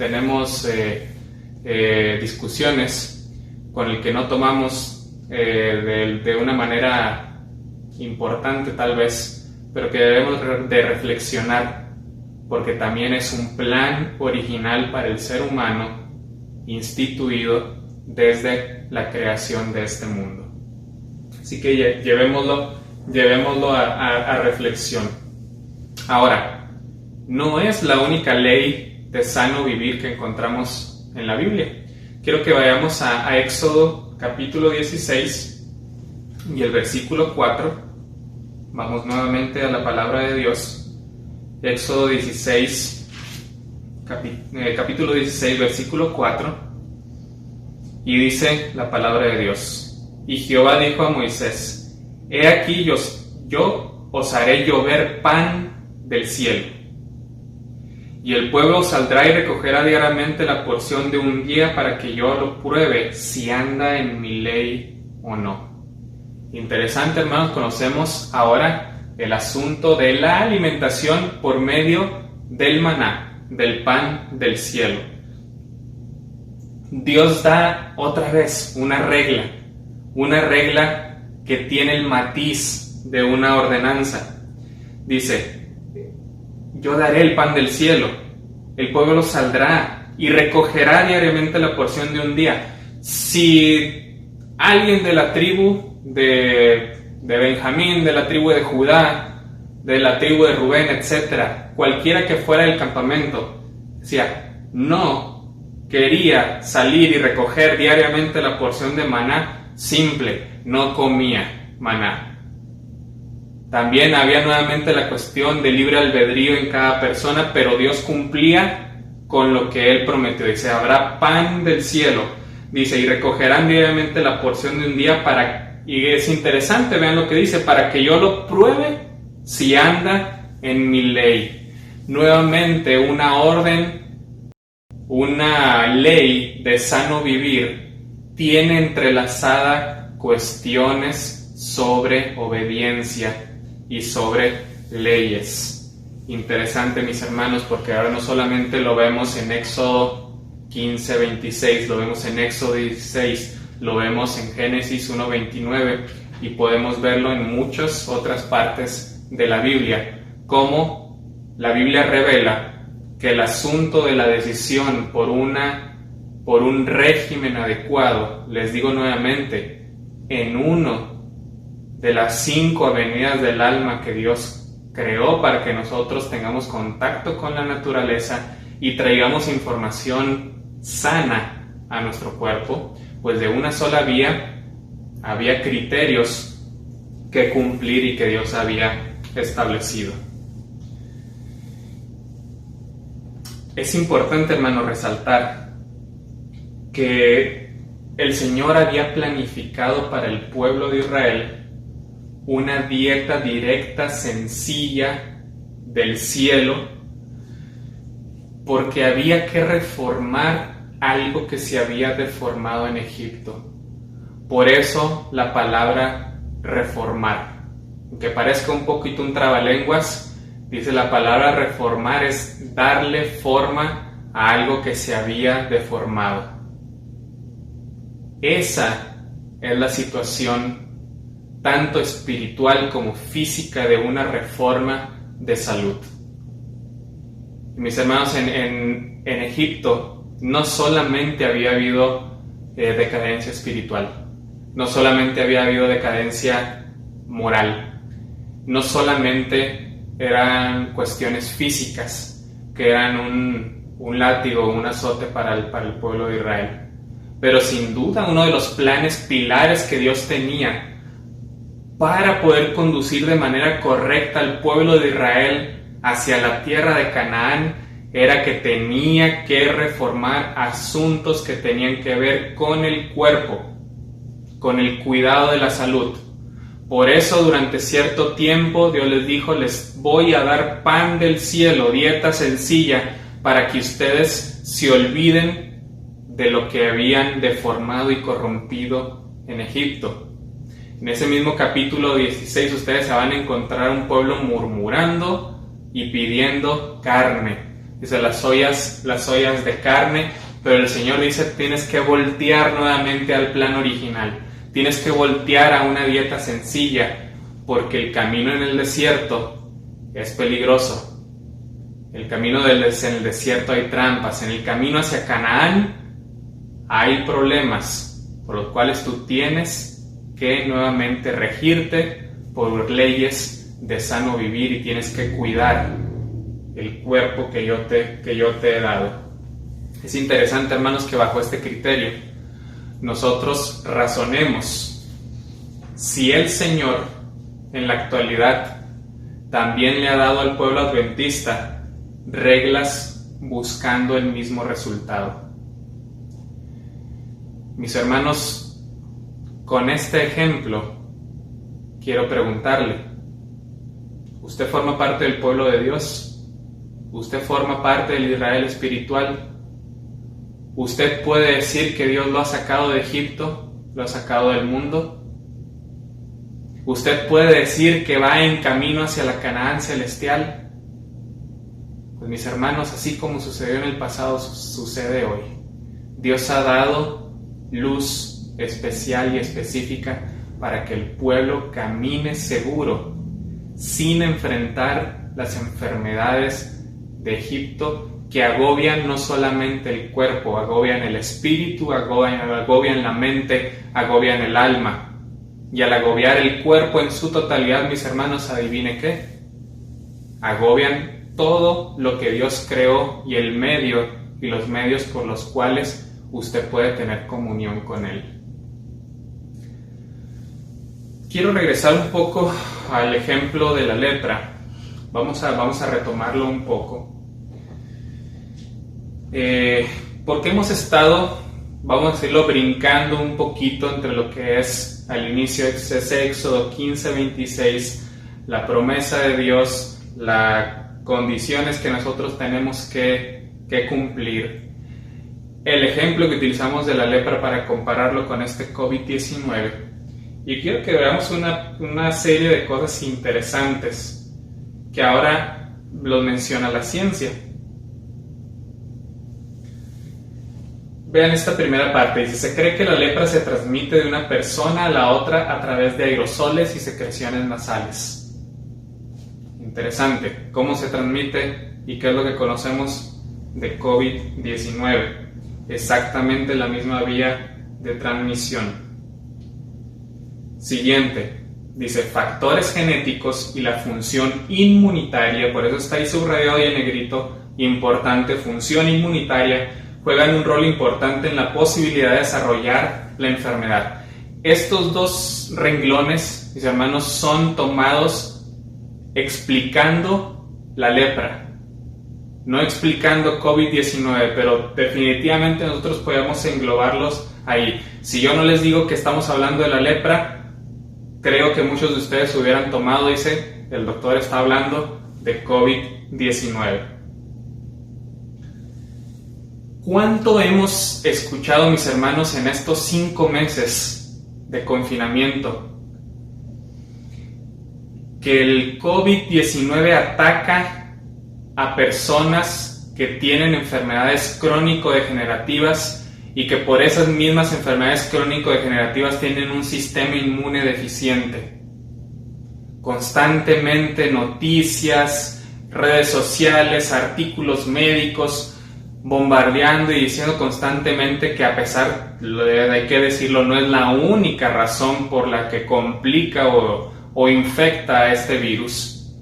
discusiones, con el que no tomamos de una manera importante tal vez, pero que debemos de reflexionar, porque también es un plan original para el ser humano instituido desde la creación de este mundo. Así que llevémoslo a reflexión. Ahora, no es la única ley de sano vivir que encontramos en la Biblia. Quiero que vayamos a Éxodo capítulo 16 y el versículo 4. Vamos nuevamente a la palabra de Dios. Éxodo 16, capítulo 16, versículo 4. Y dice la palabra de Dios: Y Jehová dijo a Moisés: He aquí yo os haré llover pan del cielo, y el pueblo saldrá y recogerá diariamente la porción de un día para que yo lo pruebe si anda en mi ley o no. Interesante, hermanos, conocemos ahora el asunto de la alimentación por medio del maná, del pan del cielo. Dios da otra vez una regla que tiene el matiz de una ordenanza. Dice: yo daré el pan del cielo, el pueblo saldrá y recogerá diariamente la porción de un día. Si alguien de la tribu de Benjamín, de la tribu de Judá, de la tribu de Rubén, etc., cualquiera que fuera del campamento, decía, no quería salir y recoger diariamente la porción de maná, simple, no comía maná. También había nuevamente la cuestión de libre albedrío en cada persona, pero Dios cumplía con lo que Él prometió. Dice: habrá pan del cielo, dice, y recogerán diariamente la porción de un día y es interesante, vean lo que dice, para que yo lo pruebe si anda en mi ley. Nuevamente una orden, una ley de sano vivir tiene entrelazada cuestiones sobre obediencia y sobre leyes. Interesante, mis hermanos, porque ahora no solamente lo vemos en Éxodo 15, 26, lo vemos en Éxodo 16, lo vemos en Génesis 1, 29 y podemos verlo en muchas otras partes de la Biblia, como la Biblia revela que el asunto de la decisión por un régimen adecuado, les digo nuevamente, en uno de las 5 avenidas del alma que Dios creó para que nosotros tengamos contacto con la naturaleza y traigamos información sana a nuestro cuerpo, pues de una sola vía había criterios que cumplir y que Dios había establecido. Es importante, hermano, resaltar que el Señor había planificado para el pueblo de Israel una dieta directa, sencilla, del cielo, porque había que reformar algo que se había deformado en Egipto. Por eso la palabra reformar, aunque parezca un poquito un trabalenguas, dice la palabra reformar es darle forma a algo que se había deformado. Esa es la situación tanto espiritual como física de una reforma de salud. Mis hermanos, en Egipto no solamente había habido decadencia espiritual, no solamente había habido decadencia moral, no solamente eran cuestiones físicas que eran un látigo, un azote para el pueblo de Israel, pero sin duda uno de los planes pilares que Dios tenía para poder conducir de manera correcta al pueblo de Israel hacia la tierra de Canaán era que tenía que reformar asuntos que tenían que ver con el cuerpo, con el cuidado de la salud. Por eso durante cierto tiempo Dios les dijo: les voy a dar pan del cielo, dieta sencilla, para que ustedes se olviden de lo que habían deformado y corrompido en Egipto. En ese mismo capítulo 16 ustedes se van a encontrar un pueblo murmurando y pidiendo carne. Dice las ollas de carne, pero el Señor dice: tienes que voltear nuevamente al plan original. Tienes que voltear a una dieta sencilla, porque el camino en el desierto es peligroso. El camino en el desierto hay trampas. En el camino hacia Canaán hay problemas, por los cuales tú tienes que nuevamente regirte por leyes de sano vivir y tienes que cuidar el cuerpo que yo te he dado. Es interesante, hermanos, que bajo este criterio nosotros razonemos si el Señor en la actualidad también le ha dado al pueblo adventista reglas buscando el mismo resultado. Mis hermanos, con este ejemplo quiero preguntarle: ¿usted forma parte del pueblo de Dios? ¿Usted forma parte del Israel espiritual? ¿Usted puede decir que Dios lo ha sacado de Egipto, lo ha sacado del mundo? ¿Usted puede decir que va en camino hacia la Canaán celestial? Pues mis hermanos, así como sucedió en el pasado, sucede hoy. Dios ha dado luz especial y específica para que el pueblo camine seguro, sin enfrentar las enfermedades de Egipto que agobian no solamente el cuerpo, agobian el espíritu, agobian la mente, agobian el alma. Y al agobiar el cuerpo en su totalidad, mis hermanos, adivine qué, agobian todo lo que Dios creó y el medio y los medios por los cuales usted puede tener comunión con Él. Quiero regresar un poco al ejemplo de la lepra. Vamos a retomarlo un poco. Porque hemos estado, vamos a decirlo, brincando un poquito entre lo que es al inicio ese Éxodo 15:26, la promesa de Dios, las condiciones que nosotros tenemos que cumplir, el ejemplo que utilizamos de la lepra para compararlo con este COVID-19, y quiero que veamos una serie de cosas interesantes que ahora los menciona la ciencia. Vean esta primera parte, dice: se cree que la lepra se transmite de una persona a la otra a través de aerosoles y secreciones nasales. Interesante, ¿cómo se transmite y qué es lo que conocemos de COVID-19? Exactamente la misma vía de transmisión. Siguiente, Dice, factores genéticos y la función inmunitaria, por eso está ahí subrayado y en negrito, importante, función inmunitaria, juegan un rol importante en la posibilidad de desarrollar la enfermedad. Estos dos renglones, mis hermanos, son tomados explicando la lepra, no explicando COVID-19, pero definitivamente nosotros podemos englobarlos ahí. Si yo no les digo que estamos hablando de la lepra, creo que muchos de ustedes hubieran tomado, dice, el doctor está hablando de COVID-19. ¿Cuánto hemos escuchado, mis hermanos, en estos 5 meses de confinamiento que el COVID-19 ataca a personas que tienen enfermedades crónico-degenerativas y que por esas mismas enfermedades crónico-degenerativas tienen un sistema inmune deficiente? Constantemente noticias, redes sociales, artículos médicos bombardeando y diciendo constantemente que, a pesar, hay que decirlo, no es la única razón por la que complica o infecta a este virus,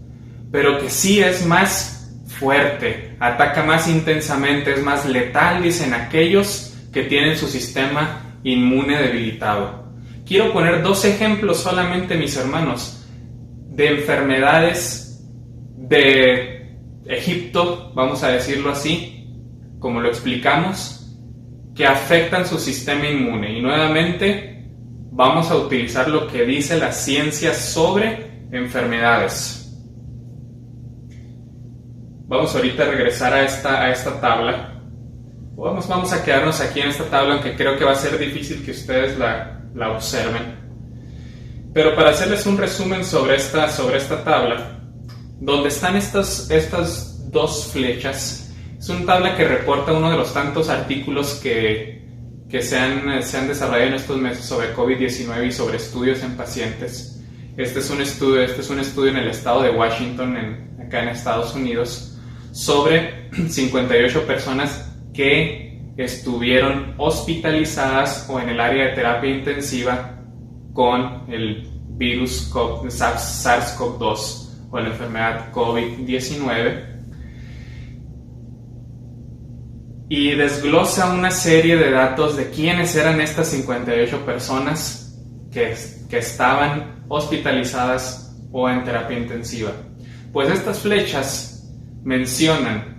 pero que sí es más fuerte, ataca más intensamente, es más letal, dicen aquellos que tienen su sistema inmune debilitado. Quiero poner 2 ejemplos solamente, mis hermanos, de enfermedades de Egipto, vamos a decirlo así, como lo explicamos, que afectan su sistema inmune. Y nuevamente vamos a utilizar lo que dice la ciencia sobre enfermedades. Vamos ahorita a regresar a esta tabla. Vamos a quedarnos aquí en esta tabla, aunque creo que va a ser difícil que ustedes la observen. Pero para hacerles un resumen sobre esta tabla, donde están estas 2 flechas, es una tabla que reporta uno de los tantos artículos que se han desarrollado en estos meses sobre COVID-19 y sobre estudios en pacientes. Este es un estudio en el estado de Washington, acá en Estados Unidos, sobre 58 personas que estuvieron hospitalizadas o en el área de terapia intensiva con el virus SARS-CoV-2 o la enfermedad COVID-19, y desglosa una serie de datos de quiénes eran estas 58 personas que estaban hospitalizadas o en terapia intensiva. Pues estas flechas mencionan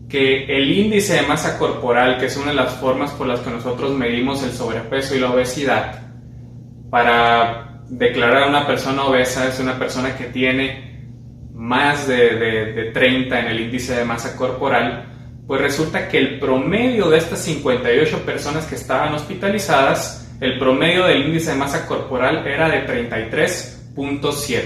que el índice de masa corporal, que es una de las formas por las que nosotros medimos el sobrepeso y la obesidad, para declarar a una persona obesa, es una persona que tiene más de 30 en el índice de masa corporal. Pues resulta que el promedio de estas 58 personas que estaban hospitalizadas, el promedio del índice de masa corporal era de 33.7.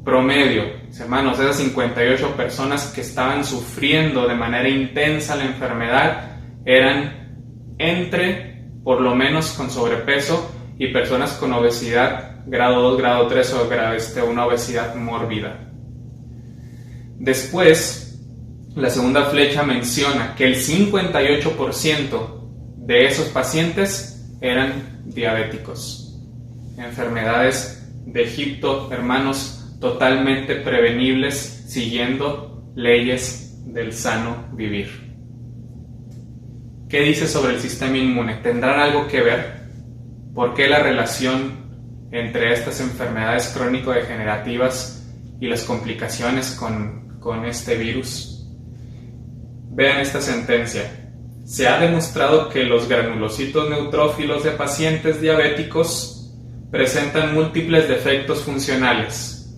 Promedio, hermanos, esas 58 personas que estaban sufriendo de manera intensa la enfermedad eran entre, por lo menos, con sobrepeso y personas con obesidad grado 2, grado 3 o una obesidad mórbida. Después, la segunda flecha menciona que el 58% de esos pacientes eran diabéticos. Enfermedades de Egipto, hermanos, totalmente prevenibles siguiendo leyes del sano vivir. ¿Qué dice sobre el sistema inmune? ¿Tendrán algo que ver? ¿Por qué la relación entre estas enfermedades crónico-degenerativas y las complicaciones con este virus? Vean esta sentencia. Se ha demostrado que los granulocitos neutrófilos de pacientes diabéticos presentan múltiples defectos funcionales.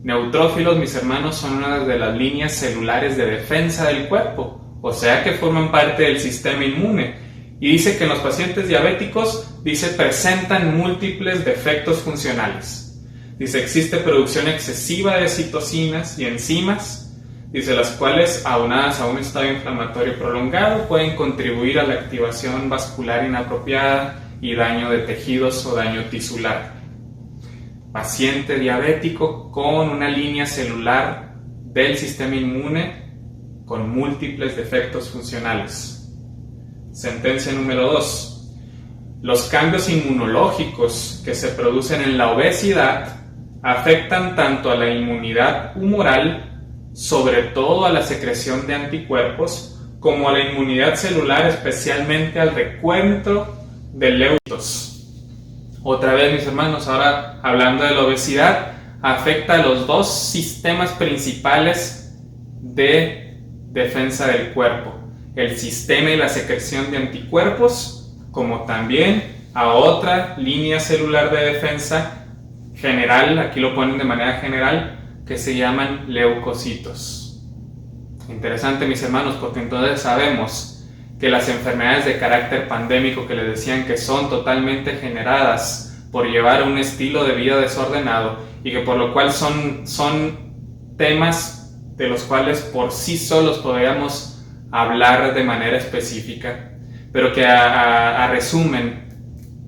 Neutrófilos, mis hermanos, son una de las líneas celulares de defensa del cuerpo, o sea que forman parte del sistema inmune. Y dice que en los pacientes diabéticos, presentan múltiples defectos funcionales. Dice, existe producción excesiva de citocinas y enzimas, dice, las cuales, aunadas a un estado inflamatorio prolongado, pueden contribuir a la activación vascular inapropiada y daño de tejidos o daño tisular. Paciente diabético con una línea celular del sistema inmune con múltiples defectos funcionales. Sentencia número 2. Los cambios inmunológicos que se producen en la obesidad afectan tanto a la inmunidad humoral, sobre todo a la secreción de anticuerpos, como a la inmunidad celular, especialmente al recuento de leucocitos. Otra vez, mis hermanos, ahora hablando de la obesidad, afecta a los dos sistemas principales de defensa del cuerpo: el sistema y la secreción de anticuerpos, como también a otra línea celular de defensa general, aquí lo ponen de manera general, que se llaman leucocitos. Interesante, mis hermanos, porque entonces sabemos que las enfermedades de carácter pandémico, que les decían que son totalmente generadas por llevar un estilo de vida desordenado, y que por lo cual son temas de los cuales por sí solos podríamos hablar de manera específica, pero que a resumen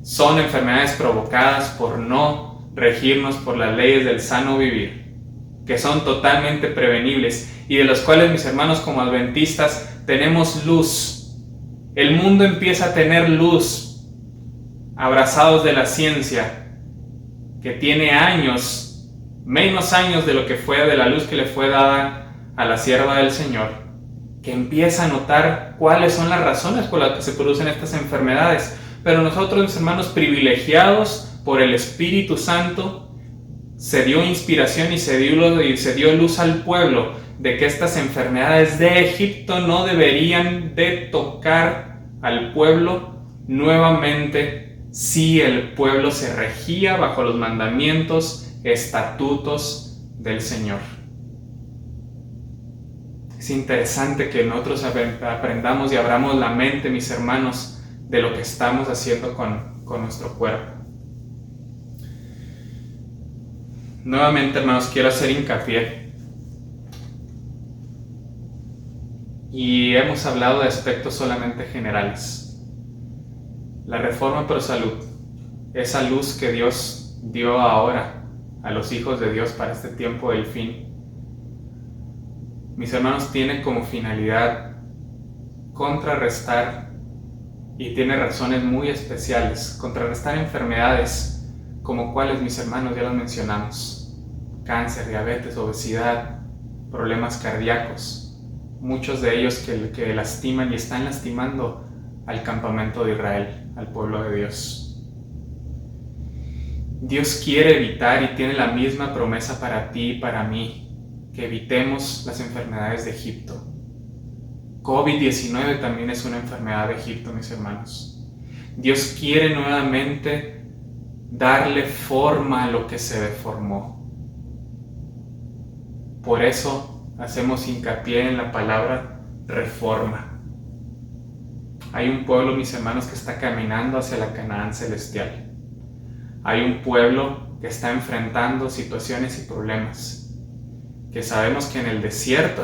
son enfermedades provocadas por no regirnos por las leyes del sano vivir, que son totalmente prevenibles y de los cuales, mis hermanos, como adventistas tenemos luz. El mundo empieza a tener luz, abrazados de la ciencia, que tiene años, menos años de lo que fue de la luz que le fue dada a la sierva del Señor, que empieza a notar cuáles son las razones por las que se producen estas enfermedades. Pero nosotros, mis hermanos, privilegiados por el Espíritu Santo, se dio inspiración y se dio luz al pueblo de que estas enfermedades de Egipto no deberían de tocar al pueblo nuevamente si el pueblo se regía bajo los mandamientos, estatutos del Señor. Es interesante que nosotros aprendamos y abramos la mente, mis hermanos, de lo que estamos haciendo con nuestro cuerpo. Nuevamente, hermanos, quiero hacer hincapié. Y hemos hablado de aspectos solamente generales. La reforma pro salud, esa luz que Dios dio ahora a los hijos de Dios para este tiempo del fin, mis hermanos, tiene como finalidad contrarrestar, y tiene razones muy especiales, contrarrestar enfermedades como cuáles, mis hermanos, ya los mencionamos: cáncer, diabetes, obesidad, problemas cardíacos, muchos de ellos que lastiman y están lastimando al campamento de Israel, al pueblo de Dios. Dios quiere evitar y tiene la misma promesa para ti y para mí, que evitemos las enfermedades de Egipto. COVID-19 también es una enfermedad de Egipto, mis hermanos. Dios quiere nuevamente darle forma a lo que se deformó. Por eso hacemos hincapié en la palabra reforma. Hay un pueblo, mis hermanos, que está caminando hacia la Canaán celestial. Hay un pueblo que está enfrentando situaciones y problemas, que sabemos que en el desierto,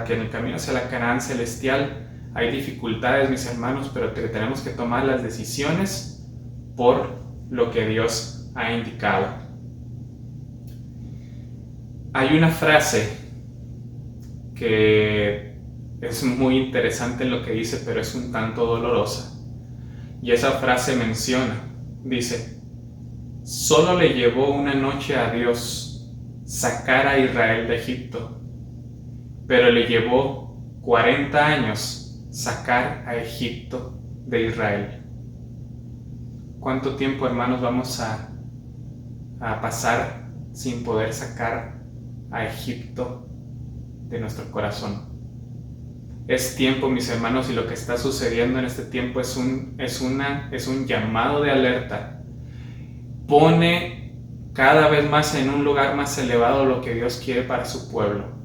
que en el camino hacia la Canaán celestial hay dificultades, mis hermanos, pero que tenemos que tomar las decisiones por lo que Dios ha indicado. Hay una frase que es muy interesante en lo que dice, pero es un tanto dolorosa. Y esa frase dice: solo le llevó una noche a Dios sacar a Israel de Egipto, pero le llevó 40 años sacar a Egipto de Israel. ¿Cuánto tiempo, hermanos, vamos a pasar sin poder sacar a Egipto de nuestro corazón? Es tiempo, mis hermanos, y lo que está sucediendo en este tiempo es un llamado de alerta. Pone cada vez más en un lugar más elevado lo que Dios quiere para su pueblo.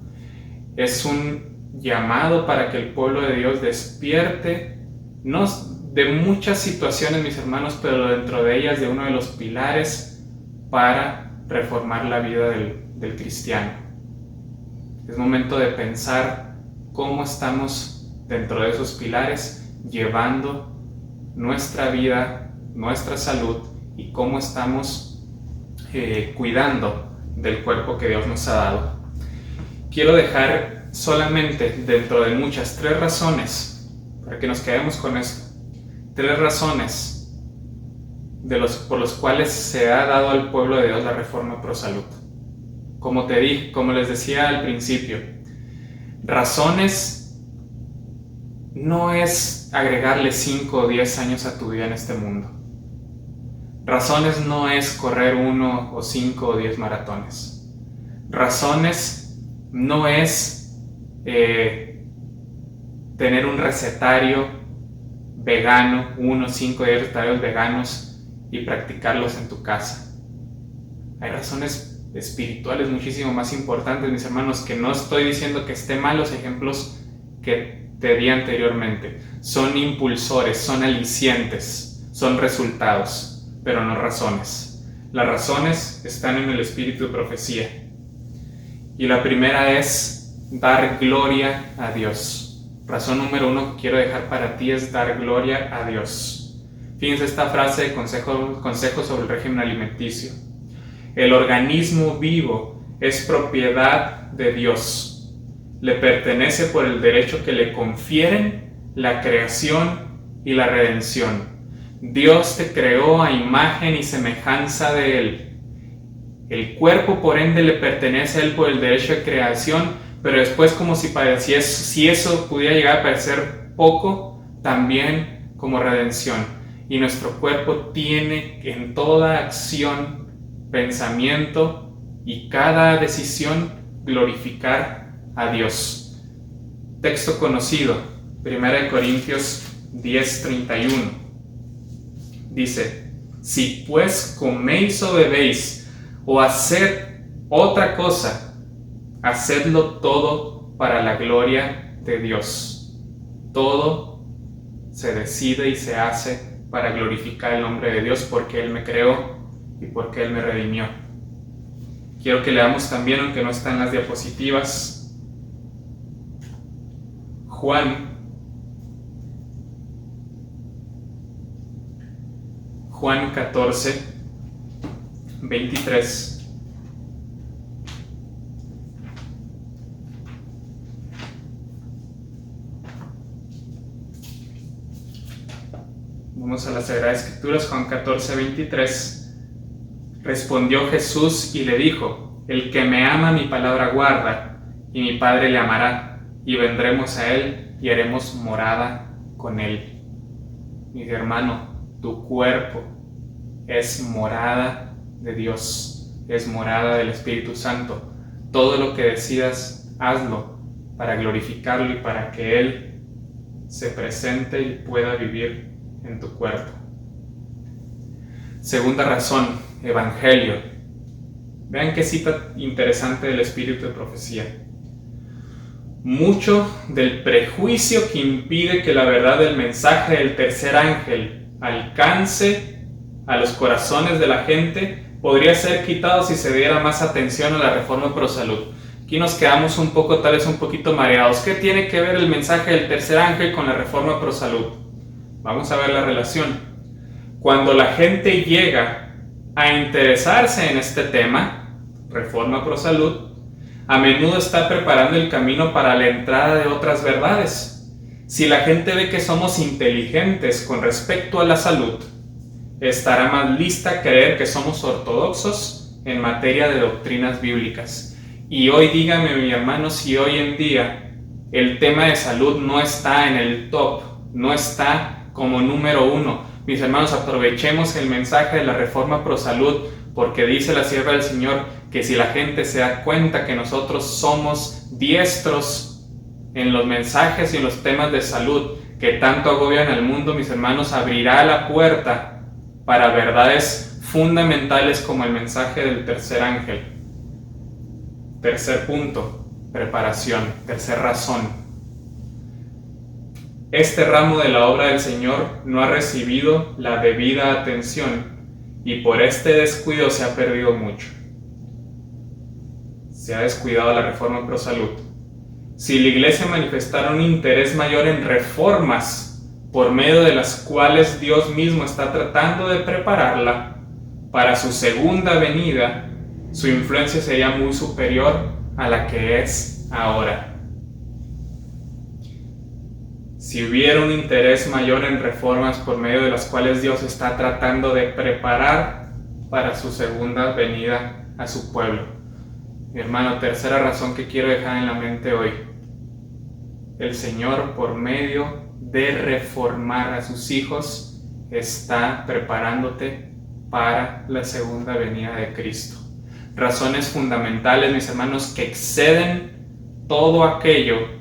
Es un llamado para que el pueblo de Dios despierte, no de muchas situaciones, mis hermanos, pero dentro de ellas de uno de los pilares para reformar la vida del cristiano. Es momento de pensar cómo estamos dentro de esos pilares llevando nuestra vida, nuestra salud, y cómo estamos cuidando del cuerpo que Dios nos ha dado. Quiero dejar solamente, dentro de muchas, 3 razones para que nos quedemos con esto. 3 razones por los cuales se ha dado al pueblo de Dios la Reforma Pro Salud. Como les decía al principio, razones no es agregarle 5 o 10 años a tu vida en este mundo. Razones no es correr 1 o 5 o 10 maratones. Razones no es tener un recetario vegano, 1, 5 o 10 recetarios veganos y practicarlos en tu casa. Hay razones espirituales muchísimo más importantes, mis hermanos, que no estoy diciendo que estén mal los ejemplos que te di anteriormente. Son impulsores, son alicientes, son resultados, pero no razones. Las razones están en el espíritu de profecía. Y la primera es dar gloria a Dios. Razón número 1 que quiero dejar para ti es dar gloria a Dios. Fíjense esta frase de consejo sobre el régimen alimenticio. El organismo vivo es propiedad de Dios. Le pertenece por el derecho que le confieren la creación y la redención. Dios te creó a imagen y semejanza de Él. El cuerpo, por ende, le pertenece a Él por el derecho de creación, pero después, como si eso pudiera llegar a parecer poco, también como redención. Y nuestro cuerpo tiene en toda acción, pensamiento y cada decisión glorificar a Dios. Texto conocido, 1 Corintios 10:31. Dice: si pues coméis o bebéis o haced otra cosa, hacedlo todo para la gloria de Dios. Todo se decide y se hace para glorificar el nombre de Dios, porque Él me creó y porque Él me redimió. Quiero que leamos también, aunque no está en las diapositivas, Juan 14, 23. Vamos a las Sagradas Escrituras, Juan 14, 23. Respondió Jesús y le dijo: el que me ama mi palabra guarda, y mi Padre le amará, y vendremos a él y haremos morada con él. Mi hermano, tu cuerpo es morada de Dios, es morada del Espíritu Santo. Todo lo que decidas, hazlo para glorificarlo y para que Él se presente y pueda vivir en tu cuerpo. Segunda razón, Evangelio. Vean qué cita interesante del espíritu de profecía. Mucho del prejuicio que impide que la verdad del mensaje del tercer ángel alcance a los corazones de la gente podría ser quitado si se diera más atención a la Reforma Pro Salud. Aquí nos quedamos un poquito mareados. ¿Qué tiene que ver el mensaje del tercer ángel con la Reforma Pro Salud? Vamos a ver la relación. Cuando la gente llega a interesarse en este tema, Reforma Pro Salud, a menudo está preparando el camino para la entrada de otras verdades. Si la gente ve que somos inteligentes con respecto a la salud, estará más lista a creer que somos ortodoxos en materia de doctrinas bíblicas. Y hoy dígame, mi hermano, si hoy en día el tema de salud no está en el top, no está como número 1. Mis hermanos, aprovechemos el mensaje de la Reforma Pro Salud, porque dice la sierva del Señor que si la gente se da cuenta que nosotros somos diestros en los mensajes y en los temas de salud que tanto agobian al mundo, mis hermanos, abrirá la puerta para verdades fundamentales como el mensaje del tercer ángel. Tercer punto, preparación. Tercer razón. Este ramo de la obra del Señor no ha recibido la debida atención y por este descuido se ha perdido mucho. Se ha descuidado la Reforma Pro Salud. Si la Iglesia manifestara un interés mayor en reformas por medio de las cuales Dios mismo está tratando de prepararla para su segunda venida, su influencia sería muy superior a la que es ahora. si hubiera un interés mayor en reformas por medio de las cuales Dios está tratando de preparar para su segunda venida a su pueblo. Mi hermano, tercera razón que quiero dejar en la mente hoy. El Señor, por medio de reformar a sus hijos, está preparándote para la segunda venida de Cristo. Razones fundamentales, mis hermanos, que exceden todo aquello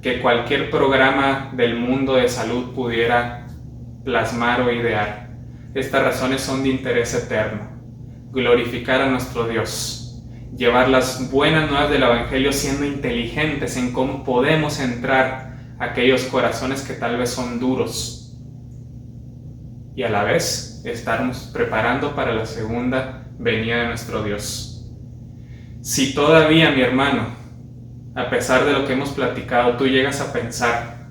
que cualquier programa del mundo de salud pudiera plasmar o idear. Estas razones son de interés eterno. Glorificar a nuestro Dios, llevar las buenas nuevas del Evangelio siendo inteligentes en cómo podemos entrar a aquellos corazones que tal vez son duros, y a la vez estarnos preparando para la segunda venida de nuestro Dios. Si todavía, mi hermano, a pesar de lo que hemos platicado, tú llegas a pensar,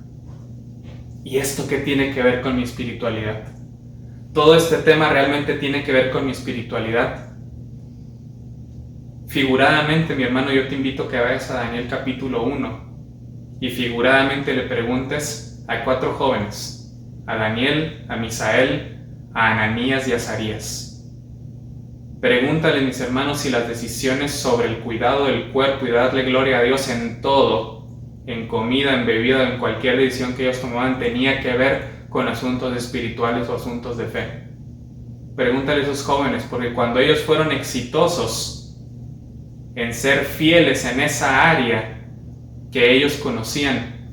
¿y esto qué tiene que ver con mi espiritualidad? ¿Todo este tema realmente tiene que ver con mi espiritualidad? Figuradamente, mi hermano, yo te invito a que vayas a Daniel capítulo 1 y figuradamente le preguntes a 4 jóvenes, a Daniel, a Misael, a Ananías y a Azarías. Pregúntale, mis hermanos, si las decisiones sobre el cuidado del cuerpo y darle gloria a Dios en todo, en comida, en bebida, en cualquier decisión que ellos tomaban, tenía que ver con asuntos espirituales o asuntos de fe. Pregúntale a esos jóvenes, porque cuando ellos fueron exitosos en ser fieles en esa área que ellos conocían,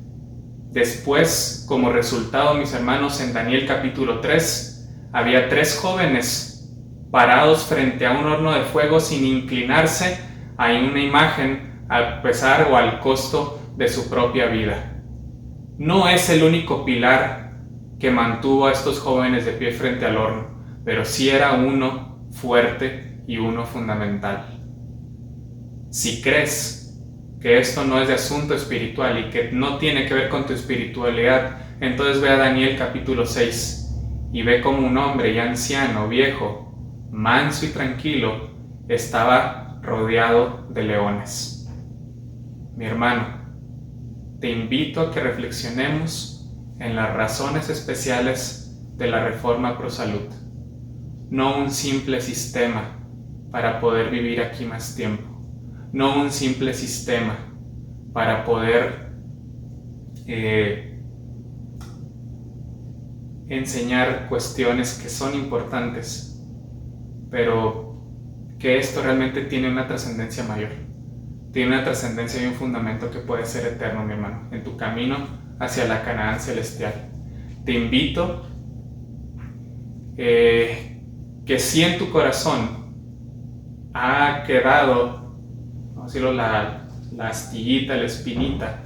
después, como resultado, mis hermanos, en Daniel capítulo 3, había 3 jóvenes parados frente a un horno de fuego sin inclinarse a una imagen a pesar o al costo de su propia vida. No es el único pilar que mantuvo a estos jóvenes de pie frente al horno, pero sí era uno fuerte y uno fundamental. Si crees que esto no es de asunto espiritual y que no tiene que ver con tu espiritualidad, entonces ve a Daniel capítulo 6 y ve como un hombre ya anciano, viejo, manso y tranquilo, estaba rodeado de leones. Mi hermano, te invito a que reflexionemos en las razones especiales de la reforma pro salud, no un simple sistema para poder vivir aquí más tiempo, no un simple sistema para poder enseñar cuestiones que son importantes, pero que esto realmente tiene una trascendencia mayor, tiene una trascendencia y un fundamento que puede ser eterno, mi hermano, en tu camino hacia la Canaán celestial. Te invito que si en tu corazón ha quedado, vamos a decirlo, la astillita, la espinita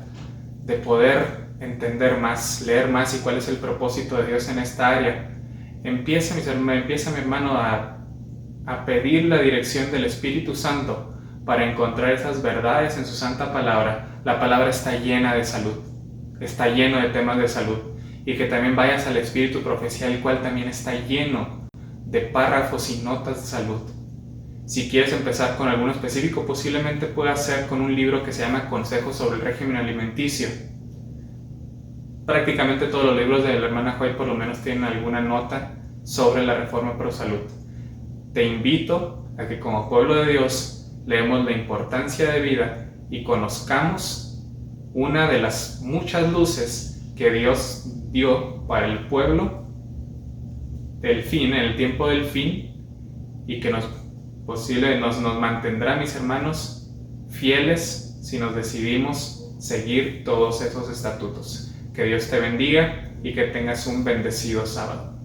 de poder entender más, leer más y cuál es el propósito de Dios en esta área, empieza mi hermano a pedir la dirección del Espíritu Santo para encontrar esas verdades en su santa palabra. La palabra está llena de salud, está lleno de temas de salud, y que también vayas al Espíritu Profecía, el cual también está lleno de párrafos y notas de salud. Si quieres empezar con alguno específico, posiblemente puedas ser con un libro que se llama Consejos sobre el régimen alimenticio. Prácticamente todos los libros de la hermana White por lo menos tienen alguna nota sobre la reforma pro salud. Te invito a que como pueblo de Dios leemos la importancia de vida y conozcamos una de las muchas luces que Dios dio para el pueblo del fin, en el tiempo del fin, y que nos mantendrá, mis hermanos, fieles si nos decidimos seguir todos esos estatutos. Que Dios te bendiga y que tengas un bendecido sábado.